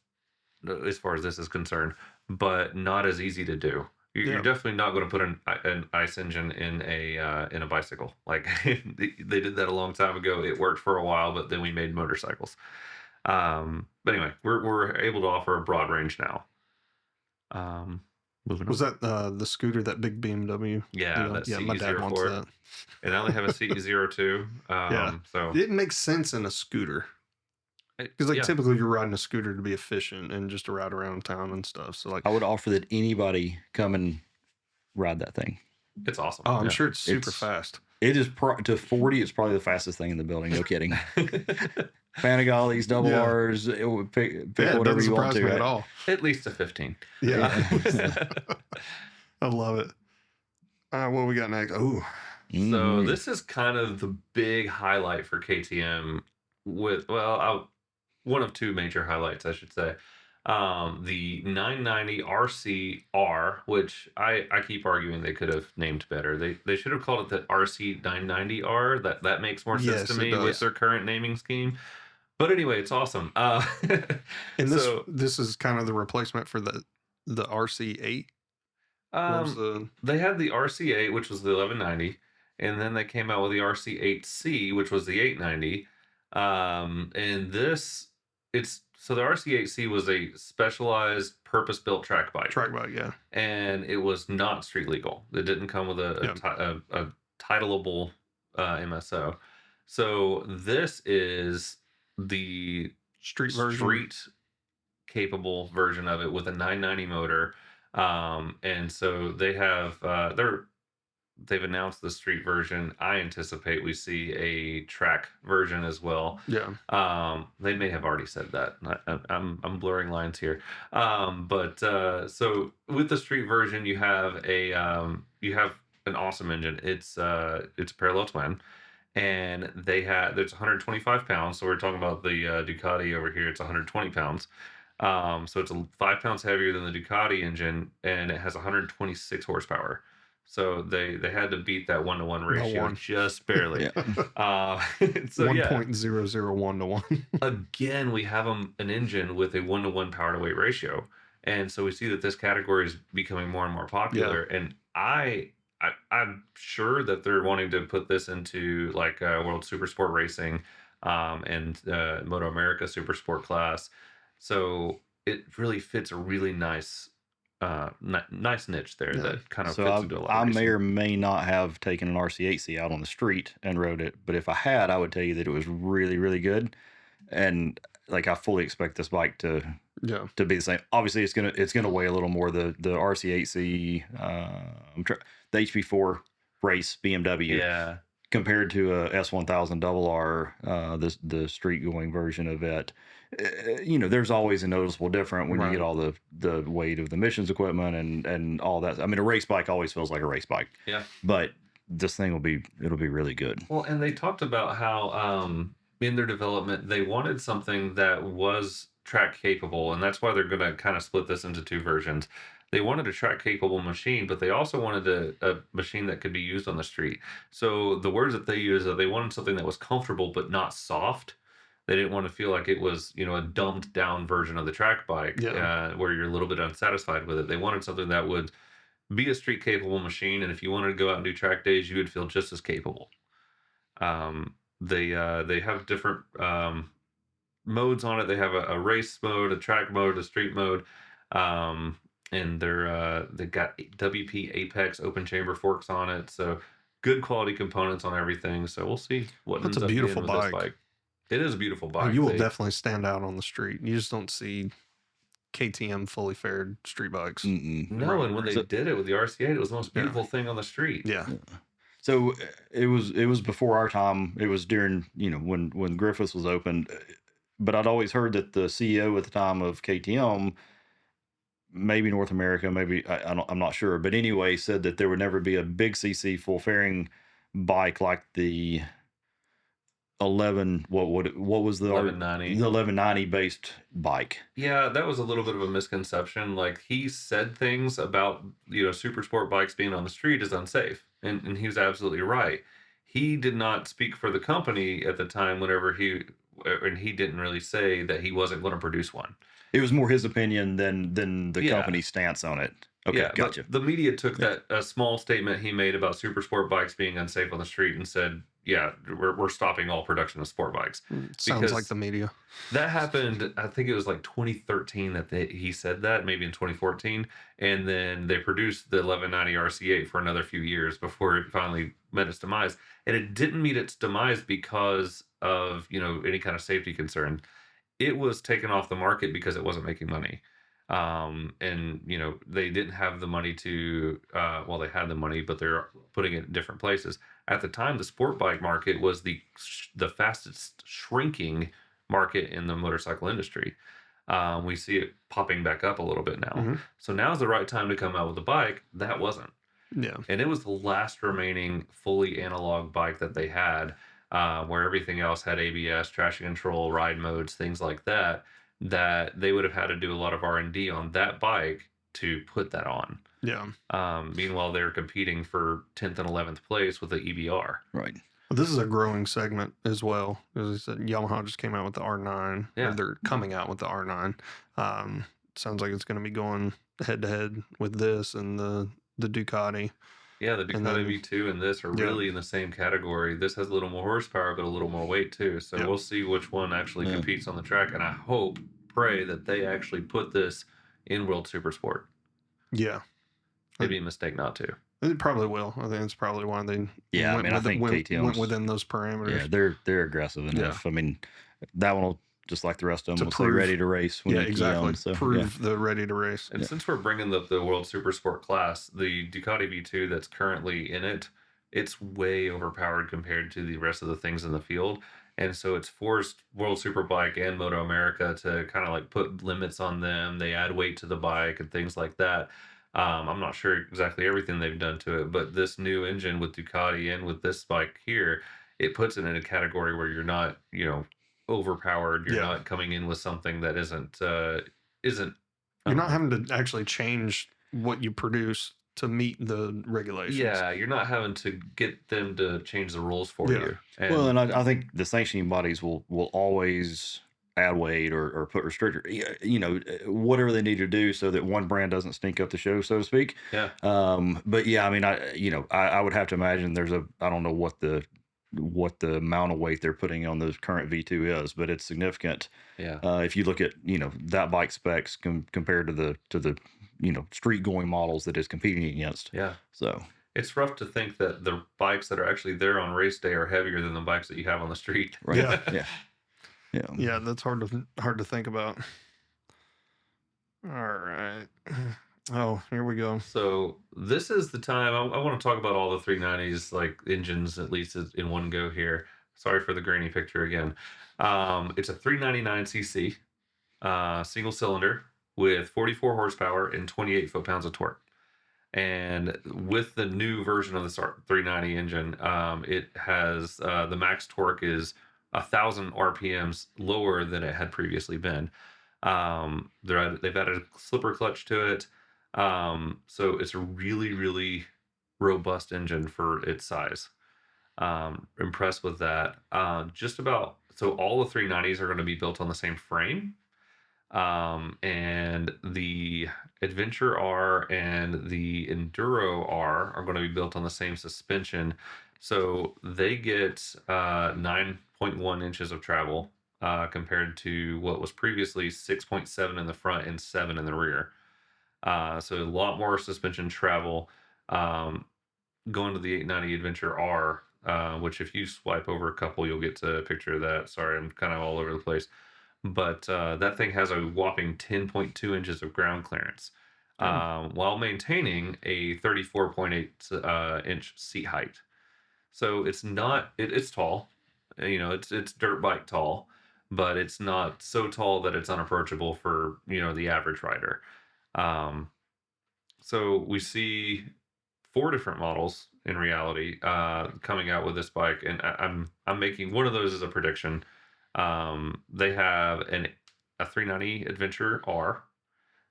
as far as this is concerned, but not as easy to do. You're definitely not going to put an ICE engine in a bicycle. Like they did that a long time ago. It worked for a while, but then we made motorcycles. But anyway, we're able to offer a broad range now. Was that the scooter, that big BMW? Yeah, that yeah, my dad wants that. And now they have a CE02. So it makes sense in a scooter. Because typically you're riding a scooter to be efficient and just to ride around town and stuff. So I would offer that anybody come and ride that thing. It's awesome. Oh, I'm sure it's super fast. It is to 40. It's probably the fastest thing in the building. No kidding. Panigales, double R's. It would pick whatever you want to. At all. At least a 15. Yeah. I love it. What we got next? Oh. So this is kind of the big highlight for KTM. One of two major highlights, I should say. The 990 RCR, which I keep arguing they could have named better. They should have called it the RC 990R. That makes more sense to me with their current naming scheme. But anyway, it's awesome. And this is kind of the replacement for the RC8. They had the RC8, which was the 1190, and then they came out with the RC8C, which was the 890. And so the RC8C was a specialized purpose-built track bike. Yeah. And it was not street legal. It didn't come with a titleable MSO. So this is the street capable version of it with a 990 motor. And so they have they've announced the street version. I anticipate we see a track version as well. Yeah. They may have already said that. I'm blurring lines here. But so with the street version, you have an awesome engine. It's a parallel twin, and it's 125 pounds. So we're talking about the Ducati over here. It's 120 pounds. So it's 5 pounds heavier than the Ducati engine, and it has 126 horsepower. So they had to beat that 1-to-1 ratio just barely. 1.001 to 1. Again, we have an engine with a 1-to-1 power to weight ratio, and so we see that this category is becoming more and more popular. Yeah. And I'm sure that they're wanting to put this into like World Supersport Racing and Moto America Supersport class. So it really fits a really nice niche there that kind of fits into a lot of racing. May or may not have taken an RC8C out on the street and rode it, but if I had, I would tell you that it was really, really good. And like I fully expect this bike to be the same. Obviously, it's gonna weigh a little more. The RC8C, the HP4 race BMW, compared to a S1000 RR, the street going version of it. There's always a noticeable difference when you get all the weight of the emissions equipment and all that. I mean, a race bike always feels like a race bike. Yeah. But this thing it'll be really good. Well, and they talked about how in their development they wanted something that was track capable, and that's why they're going to kind of split this into two versions. They wanted a track capable machine, but they also wanted a machine that could be used on the street. So the words that they use are they wanted something that was comfortable but not soft. They didn't want to feel like it was, a dumbed down version of the track bike where you're a little bit unsatisfied with it. They wanted something that would be a street capable machine. And if you wanted to go out and do track days, you would feel just as capable. They have different modes on it. They have a race mode, a track mode, a street mode, and they've got WP Apex open chamber forks on it. So good quality components on everything. So we'll see what That's ends a up being beautiful with this bike. bike. It is a beautiful bike. You will They- definitely stand out on the street. You just don't see KTM fully fared street bikes. No, and when they did it with the RC8, it was the most beautiful thing on the street. Yeah. So it was before our time. It was during, when Griffiths was opened. But I'd always heard that the CEO at the time of KTM, maybe North America, maybe I'm not sure, but anyway, said that there would never be a big CC full fairing bike like the 11. What was the 1190. The 1190 based bike. Yeah, that was a little bit of a misconception. Like, he said things about, super sport bikes being on the street is unsafe. And he was absolutely right. He did not speak for the company at the time and he didn't really say that he wasn't going to produce one. It was more his opinion than the Yeah. company's stance on it. Okay, Yeah, gotcha. The media took that a small statement he made about super sport bikes being unsafe on the street and said, yeah, we're stopping all production of sport bikes. Sounds Because like the media. That happened, I think it was like 2013 that he said that, maybe in 2014. And then they produced the 1190 RC8 for another few years before it finally met its demise. And it didn't meet its demise because of, any kind of safety concern. It was taken off the market because it wasn't making money. And they didn't have the money to they had the money, but they're putting it in different places. At the time, the sport bike market was the fastest shrinking market in the motorcycle industry. We see it popping back up a little bit now. Mhm. So now's the right time to come out with a bike. That wasn't. Yeah. And it was the last remaining fully analog bike that they had, where everything else had ABS, traction control, ride modes, things like that they would have had to do a lot of R&D on that bike to put that on. Yeah. Meanwhile, they're competing for 10th and 11th place with the EBR. Right. Well, this is a growing segment as well. As I said, Yamaha just came out with the R9. Yeah. Or they're coming out with the R9. Sounds like it's going to be going head to head with this and the Ducati. Yeah, the And Ducati then- V2 and this are really in the same category. This has a little more horsepower, but a little more weight too. So Yeah. we'll see which one actually Yeah. competes on the track. And I pray that they actually put this in World Supersport. Yeah. It'd be a mistake not to. It probably will. I think it's probably why they Yeah, went, I think went KTM's within those parameters. Yeah, they're aggressive enough. I mean, that one will, just like the rest of them, To will say prove- ready to race. When Yeah, you key exactly. on, so, Prove the ready to race. And since we're bringing the World Supersport class, the Ducati V2 that's currently in it, it's way overpowered compared to the rest of the things in the field. And so it's forced World Superbike and Moto America to kind of like put limits on them. They add weight to the bike and things like that. I'm not sure exactly everything they've done to it, but this new engine with Ducati and with this bike here, it puts it in a category where you're not, overpowered. You're not coming in with something that isn't. You're not having to actually change what you produce to meet the regulations. Yeah, you're not having to get them to change the rules for Yeah. you. well, and I think the sanctioning bodies will always add weight or put restrictor, whatever they need to do so that one brand doesn't stink up the show, so to speak. Yeah. But yeah, I mean, I would have to imagine I don't know what the amount of weight they're putting on the current V2 is, but it's significant. Yeah. If you look at, that bike specs compared to the street going models that it's competing against. Yeah. So It's rough to think that the bikes that are actually there on race day are heavier than the bikes that you have on the street. right. Yeah. Yeah. Yeah. Yeah, that's hard to think about. All right. Oh, here we go. So this is the time I want to talk about all the 390s, like engines, at least in one go here. Sorry for the grainy picture again. It's a 399cc single cylinder with 44 horsepower and 28 foot-pounds of torque. And with the new version of the 390 engine, it has the max torque is 1,000 RPMs lower than it had previously been. They've added a slipper clutch to it. So it's a really, really robust engine for its size. Impressed with that. So all the 390s are going to be built on the same frame. And the Adventure R and the Enduro R are going to be built on the same suspension. So they get 9.1 inches of travel compared to what was previously 6.7 in the front and 7 in the rear. So a lot more suspension travel. Going to the 890 Adventure R, which if you swipe over a couple, you'll get to a picture of that. Sorry, I'm kind of all over the place. But that thing has a whopping 10.2 inches of ground clearance while maintaining a 34.8 inch seat height. So it's not, it's tall, it's dirt bike tall, but it's not so tall that it's unapproachable for, the average rider. So we see 4 different models in reality coming out with this bike, and I'm making one of those as a prediction. They have a 390 Adventure R,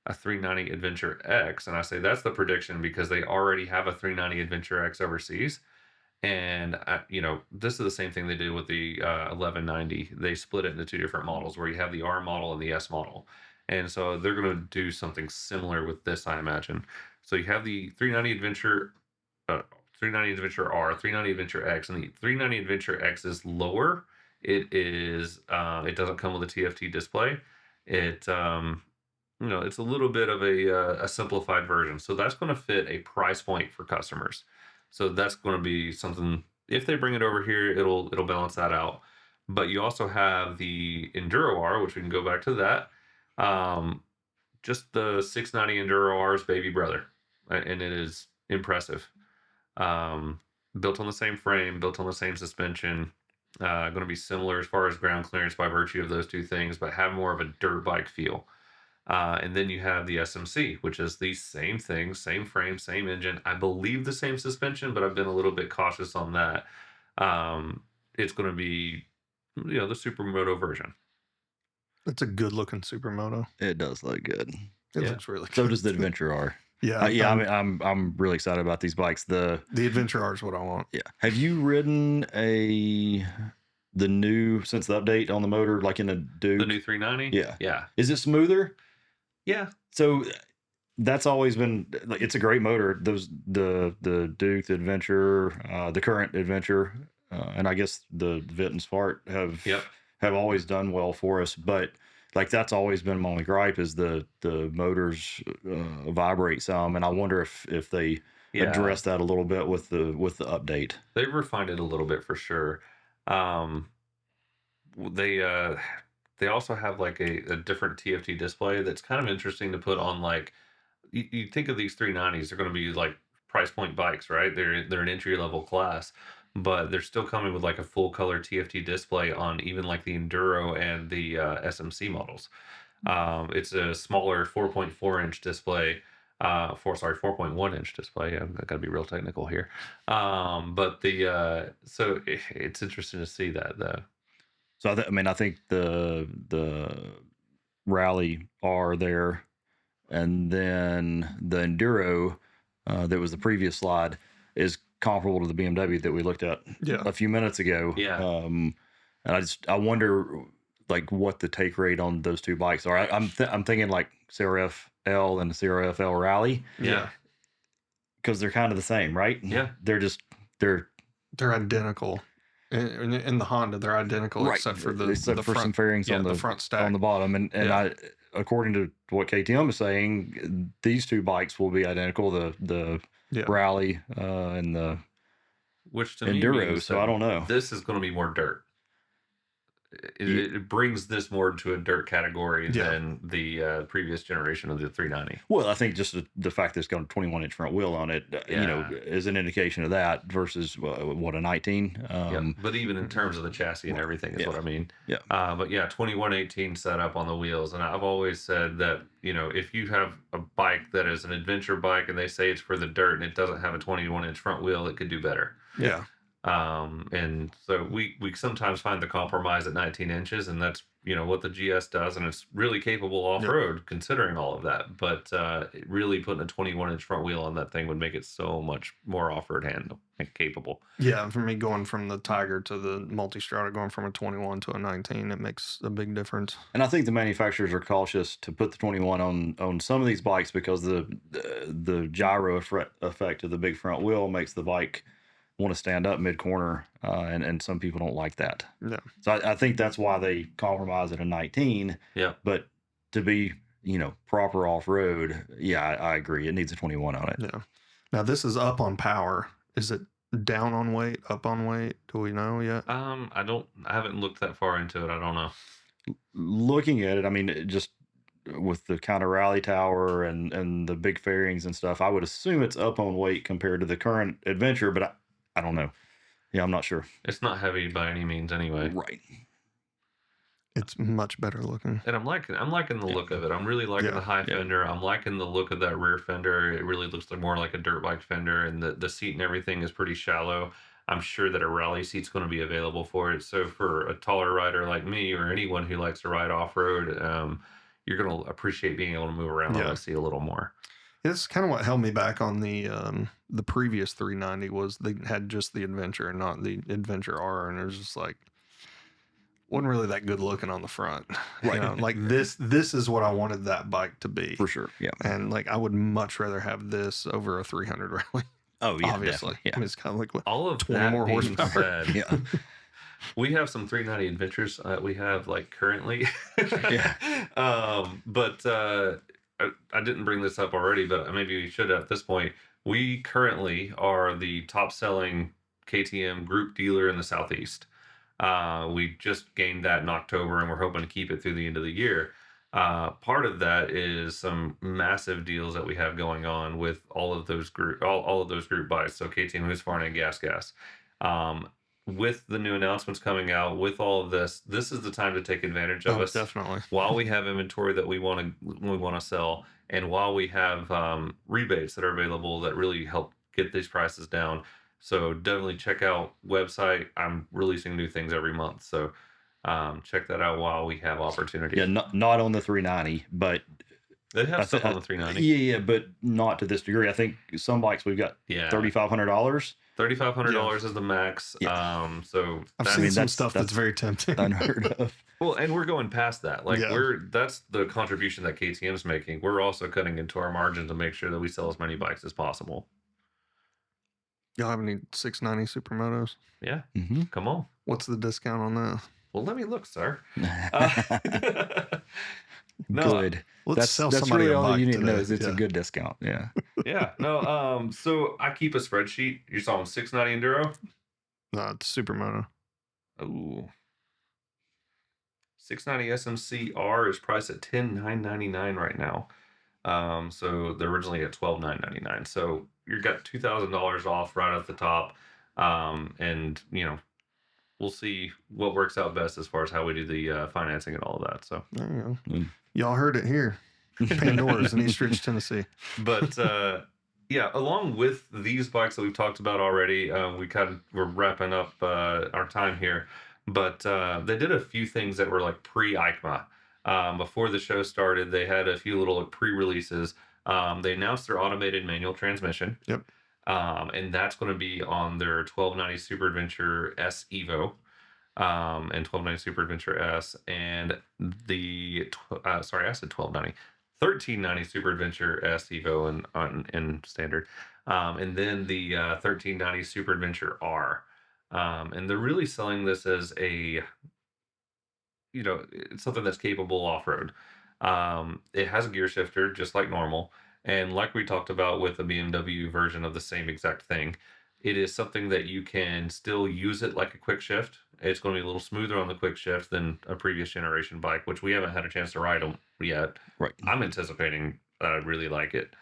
a 390 Adventure X, and I say that's the prediction because they already have a 390 Adventure X overseas. And this is the same thing they did with the 1190. They split it into 2 different models where you have the R model and the S model. And so they're going to do something similar with this, I imagine. So you have the 390 Adventure, 390 Adventure R, 390 Adventure X, and the 390 Adventure X is lower. It is, it doesn't come with a TFT display. It's a little bit of a simplified version. So that's going to fit a price point for customers. So that's going to be something, if they bring it over here, it'll balance that out. But you also have the Enduro R, which we can go back to that. Just the 690 Enduro R's baby brother. And it is impressive. Built on the same frame, built on the same suspension. Going to be similar as far as ground clearance by virtue of those 2 things, but have more of a dirt bike feel. And then you have the SMC, which is the same thing, same frame, same engine. I believe the same suspension, but I've been a little bit cautious on that. It's going to be, the Supermoto version. It's a good looking Supermoto. It does look good. It looks really good. So does the Adventure R. Yeah. I mean, I'm really excited about these bikes. The Adventure R is what I want. Yeah. Have you ridden the new, since the update on the motor, like in a Duke? The new 390? Yeah. Yeah. Is it smoother? Yeah. So that's always been, like, it's a great motor. The Duke, the Adventure, the current Adventure, and I guess the Vit and Spark have always done well for us. But like, that's always been my only gripe is the motors vibrate some, and I wonder if they address that a little bit with the update. They've refined it a little bit for sure. They also have like a different TFT display that's kind of interesting to put on. Like, you think of these 390s, they're going to be like price point bikes, right? They're an entry level class, but they're still coming with like a full color TFT display on even like the Enduro and the SMC models. It's a smaller 4.4 inch display. 4.1 inch display. I've got to be real technical here. But so it's interesting to see that though. So I think the Rally R there, and then the Enduro that was the previous slide is comparable to the BMW that we looked at a few minutes ago. Yeah. And I wonder like what the take rate on those 2 bikes are. I'm thinking like CRF L and the CRF L Rally. Yeah. Because they're kind of the same, right? Yeah. They're identical. In the Honda, they're identical, right, except for the front, some fairings on the front stack on the bottom. And I, according to what KTM is saying, these 2 bikes will be identical. The Rally and the which to Enduro. Me so I don't know. This is going to be more dirt. It brings this more into a dirt category than the previous generation of the 390. Well, I think just the fact that it's got a 21-inch front wheel on it, is an indication of that versus what, a 19. But even in terms of the chassis and everything is what I mean. Yeah. But 2118 setup on the wheels, and I've always said that if you have a bike that is an adventure bike and they say it's for the dirt and it doesn't have a 21-inch front wheel, it could do better. Yeah. And so we sometimes find the compromise at 19 inches, and that's what the GS does, and it's really capable off road considering all of that. But really putting a 21-inch front wheel on that thing would make it so much more off road handle and capable. Yeah, for me, going from the Tiger to the Multistrada, going from a 21 to a 19, it makes a big difference. And I think the manufacturers are cautious to put the 21 on some of these bikes because the gyro effect of the big front wheel makes the bike want to stand up mid corner, and some people don't like that. Yeah. So I think that's why they compromise at a 19. Yeah. But to be proper off road, I agree. It needs a 21 on it. Yeah. Now this is up on power. Is it down on weight, up on weight? Do we know yet? I haven't looked that far into it. I don't know. Looking at it, I mean, just with the kind of rally tower and the big fairings and stuff, I would assume it's up on weight compared to the current Adventure, but I don't know. Yeah, I'm not sure. It's not heavy by any means anyway. Right. It's much better looking. And I'm liking the look of it. I'm really liking the high fender. I'm liking the look of that rear fender. It really looks more like a dirt bike fender, and the seat and everything is pretty shallow. I'm sure that a rally seat's going to be available for it. So for a taller rider like me or anyone who likes to ride off-road, you're going to appreciate being able to move around on that seat a little more. It's kind of what held me back on the previous 390 was they had just the Adventure and not the Adventure R, and it was just like wasn't really that good looking on the front. Right. Like this is what I wanted that bike to be. For sure. Yeah. And like I would much rather have this over a 300 rally. Oh yeah, obviously. Yeah. I mean, it's kind of like what, all of 20 that more being horsepower. said, Yeah. we have some 390 Adventures we have like currently. Yeah. But I didn't bring this up already, but maybe we should at this point. We currently are the top selling KTM group dealer in the Southeast. We just gained that in October, and we're hoping to keep it through the end of the year. Part of that is some massive deals that we have going on with all of those group buys. So KTM, Husqvarna, and Gas. With the new announcements coming out, with all of this is the time to take advantage of us. Definitely. While we have inventory that we want to sell, and while we have rebates that are available that really help get these prices down. So definitely check out website. I'm releasing new things every month, so check that out while we have opportunity. Yeah, not on the 390, but they have stuff on the 390. Yeah, but not to this degree. I think some bikes we've got $3,500. $3,500 is the max. Yeah. So I've seen some stuff that's very tempting. Unheard of. Well, and we're going past that. Like that's the contribution that KTM's making. We're also cutting into our margin to make sure that we sell as many bikes as possible. Y'all have any 690 Supermotos? Yeah. Mm-hmm. Come on. What's the discount on that? Well, let me look, sir. Good. Let's sell that's somebody really a all bike you need today. to know is it's a good discount. Yeah. Yeah. No. So I keep a spreadsheet. You saw 690 Enduro. No, it's Supermoto. Ooh. 690 SMC R is priced at $10,999 right now. So they're originally at $12,999. So you got $2,000 off right at the top. And we'll see what works out best as far as how we do the financing and all of that. So there you go. Y'all heard it here. Pandora's in East Ridge, Tennessee. But yeah, along with these bikes that we've talked about already, we're wrapping up our time here. But they did a few things that were like pre-EICMA. Before the show started, they had a few little pre-releases. They announced their automated manual transmission. Yep. And that's going to be on their 1290 Super Adventure S Evo, and 1290 Super Adventure S, and the I said 1290, 1390 Super Adventure S Evo in standard, and then the 1390 Super Adventure R. And they're really selling this as it's something that's capable off-road. It has a gear shifter just like normal. And like we talked about with the BMW version of the same exact thing, it is something that you can still use it like a quick shift. It's going to be a little smoother on the quick shift than a previous generation bike, which we haven't had a chance to ride them yet. Right. I'm anticipating that I'd really like it.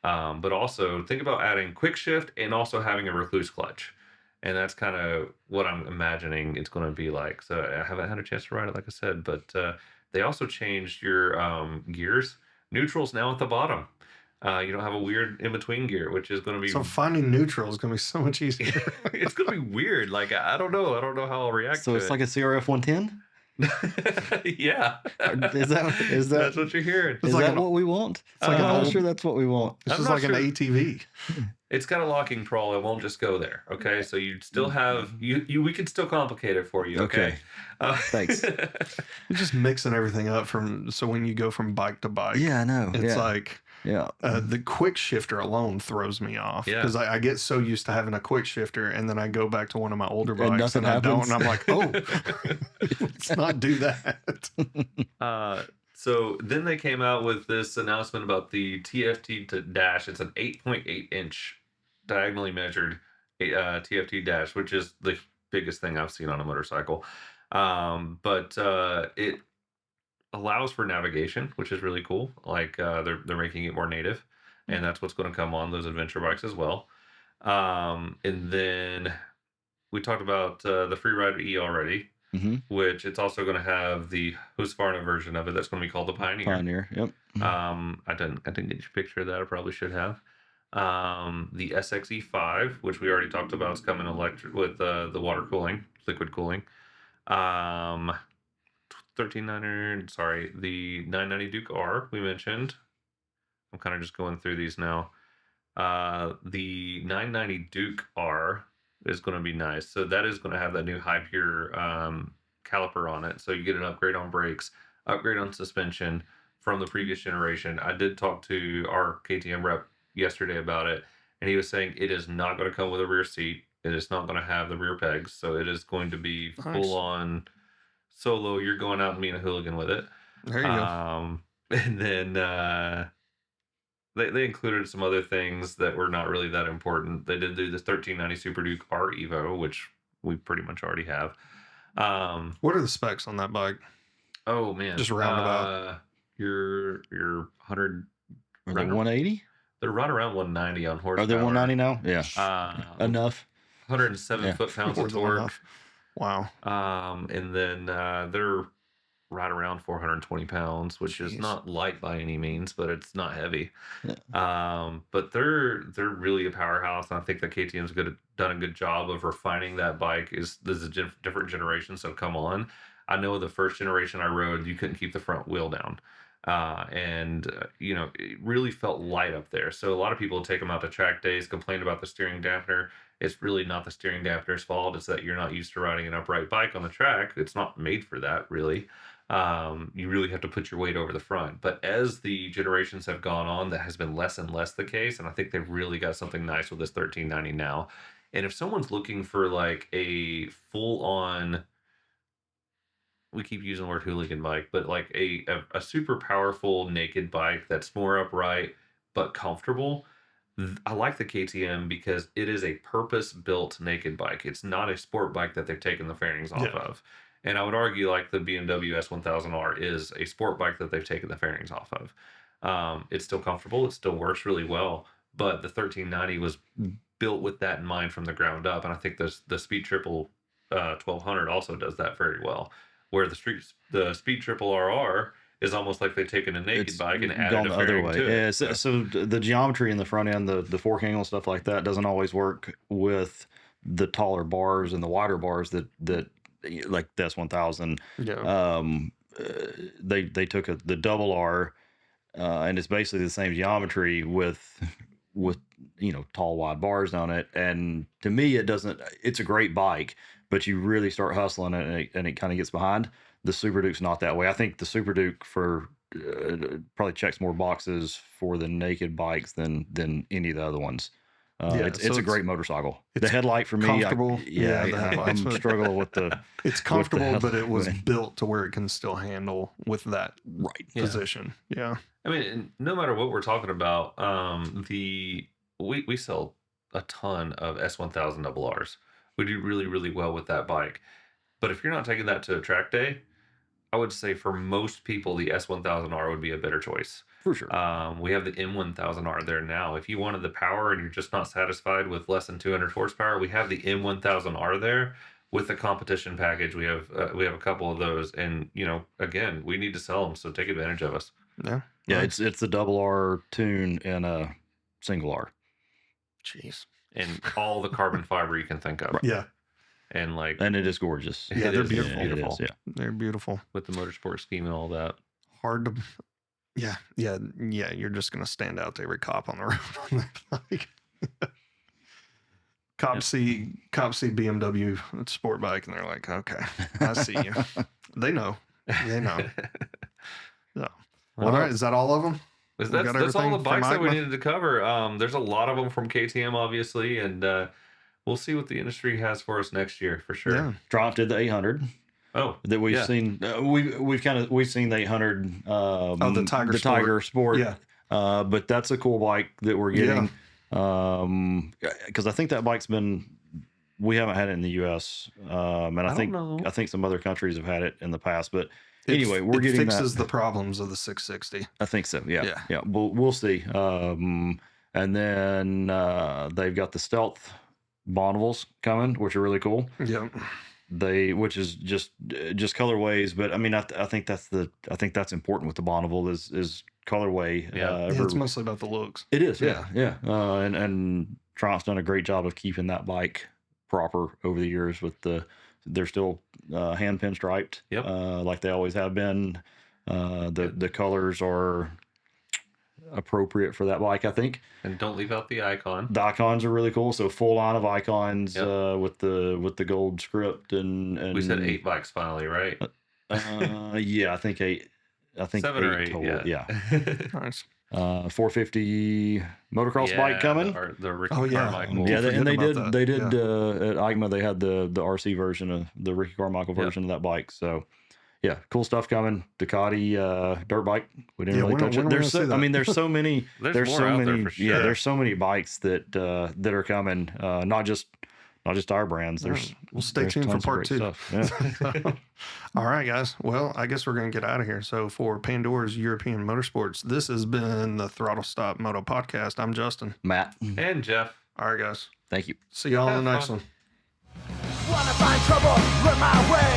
But also think about adding quick shift and also having a recluse clutch. And that's kind of what I'm imagining it's going to be like. So I haven't had a chance to ride it, like I said, but they also changed your gears. Neutral's now at the bottom. You don't have a weird in between gear, which is going to be So finding neutral is going to be so much easier. it's going to be weird. Like I don't know how I'll react. So to it's it. like a CRF 110. Yeah, Is that that's what you're hearing. is like that an- what we want? it's like I'm an not old- sure that's what we want. This I'm is not like sure. an ATV. It's got a locking prol. It won't just go there. Okay, so you still have you. We can still complicate it for you. Okay. Thanks. You're just mixing everything up so when you go from bike to bike. Yeah, I know. It's yeah. like yeah. the quick shifter alone throws me off Yeah. because I get so used to having a quick shifter, and then I go back to one of my older bikes nothing and I don't, happens. and I'm like, oh, let's not do that. So then they came out with this announcement about the TFT dash. It's an 8.8 inch diagonally measured TFT dash, which is the biggest thing I've seen on a motorcycle. But it allows for navigation, which is really cool. Like they're making it more native, and that's what's going to come on those adventure bikes as well. And then we talked about the Freeride E already, which it's also going to have the Husqvarna version of it. That's going to be called the Pioneer. Pioneer. Yep. I didn't get you a picture of that. I probably should have. The SXE5, which we already talked about, is coming electric with the water cooling, liquid cooling. 13900. Sorry, the 990 Duke R we mentioned. I'm kind of just going through these now. The 990 Duke R is going to be nice. So that is going to have that new high pure caliper on it. So you get an upgrade on brakes, upgrade on suspension from the previous generation. I did talk to our KTM rep yesterday about it, and he was saying it is not going to come with a rear seat. It is not going to have the rear pegs. So it is going to be full on solo. You're going out and being a hooligan with it. There you go. And then they included some other things that were not really that important. They did do this 1390 Super Duke R Evo, which we pretty much already have. What are the specs on that bike? Oh man, Just roundabout. Your 100. Are they 180? They're right around 190 on horsepower. Are they 190 now? Yeah. Enough. 107 foot-pounds More of than torque. enough. Wow. And then they're right around 420 pounds, which is Jeez. not light by any means, but it's not heavy. Yeah. But they're really a powerhouse, and I think that KTM's done a good job of refining that bike. There's a different generation, so come on. I know the first generation I rode, you couldn't keep the front wheel down. It really felt light up there. So a lot of people take them out to track days, complain about the steering dampener. It's really not the steering dampener's fault. It's that you're not used to riding an upright bike on the track. It's not made for that, really. You really have to put your weight over the front. But as the generations have gone on, that has been less and less the case. And I think they've really got something nice with this 1390 now. And if someone's looking for like a full-on, we keep using the word hooligan bike, but like a super powerful naked bike that's more upright but comfortable, I like the KTM because it is a purpose-built naked bike. It's not a sport bike that they've taken the fairings off of. And I would argue like the BMW S1000R is a sport bike that they've taken the fairings off of. It's still comfortable. It still works really well. But the 1390 was built with that in mind from the ground up. And I think the Speed Triple 1200 also does that very well. Where the Speed Triple RR is almost like they've taken a naked bike and added a fairing to it. Yeah, so the geometry in the front end, the fork angle stuff like that doesn't always work with the taller bars and the wider bars that like the S1000. Yeah. They took the double R, and it's basically the same geometry with tall wide bars on it. And to me, it's a great bike, but you really start hustling it and it kind of gets behind. The Super Duke's not that way. I think the Super Duke probably checks more boxes for the naked bikes than any of the other ones. It's a great motorcycle. The headlight for me, comfortable. I'm struggling with the. It's comfortable, but it was headlight. built to where it can still handle with that position. Yeah. I mean, no matter what we're talking about, we sell a ton of S1000 RRs. We do really, really well with that bike. But if you're not taking that to a track day, I would say for most people, the S1000R would be a better choice. For sure. We have the M1000R there now. If you wanted the power and you're just not satisfied with less than 200 horsepower, we have the M1000R there with the competition package. We have a couple of those, and again, we need to sell them, so take advantage of us. Yeah. Yeah, Nice. it's the double R tune and a single R. Jeez. And all the carbon fiber you can think of. Yeah. And like, And it is gorgeous. Yeah, it they're is beautiful. It is, beautiful yeah. They're beautiful. with the motorsport scheme and all that. Hard to. Yeah. You're just gonna stand out to every cop on the road on that bike. Cops see BMW sport bike and they're like, okay, I see you. They know. So, all right, is that all of them? That's We got all the everything from bikes that we EICMA? needed to cover. There's a lot of them from KTM, obviously, and we'll see what the industry has for us next year for sure. Yeah. Triumph did the 800 Oh, that we've yeah. seen. We've seen the 800. The Tiger Sport. Tiger Sport. Yeah. But that's a cool bike that we're getting. Because I think that bike's we haven't had it in the U.S. And I think don't know. I think some other countries have had it in the past. But It- anyway, we're it getting fixes that. the problems of the 660. I think so. Yeah. Yeah. Yeah. We'll see. And then they've got the Stealth Bonnevils coming, which are really cool. Yep. Which is just colorways, but I mean, I think that's important with the Bonneville is colorway. Yeah. It's mostly about the looks. It is, yeah. And Triumph's done a great job of keeping that bike proper over the years. They're still hand pin striped, Yep. Like they always have been. The colors are appropriate for that bike, I think. And don't leave out the icon. The icons are really cool. So full line of icons Yep. with the gold script and We said 8 bikes finally, right? Yeah, I think 8. I think 7 or 8, total. Yeah. Nice. 450 motocross bike coming. The Ricky Oh, yeah. Carmichael. Yeah, and they forgetting did. about They that. did at EICMA. They had the RC version of the Ricky Carmichael Yep. version of that bike. So, yeah, cool stuff coming. Ducati dirt bike. We didn't Yeah, really when touch are it. we There's gonna see I that? mean, there's so many. There's more so out there many. for Yeah, sure. there's so many bikes that are coming. Not just our brands. There's Well, stay there's tuned for tons of part great 2. stuff. Yeah. All right, guys. Well, I guess we're going to get out of here. So for Pandora's European Motorsports, this has been the Throttle Stop Moto Podcast. I'm Justin. Matt, And Jeff. All right, guys. thank you. See y'all in the Have next fun. one. Wanna find trouble? Look my way.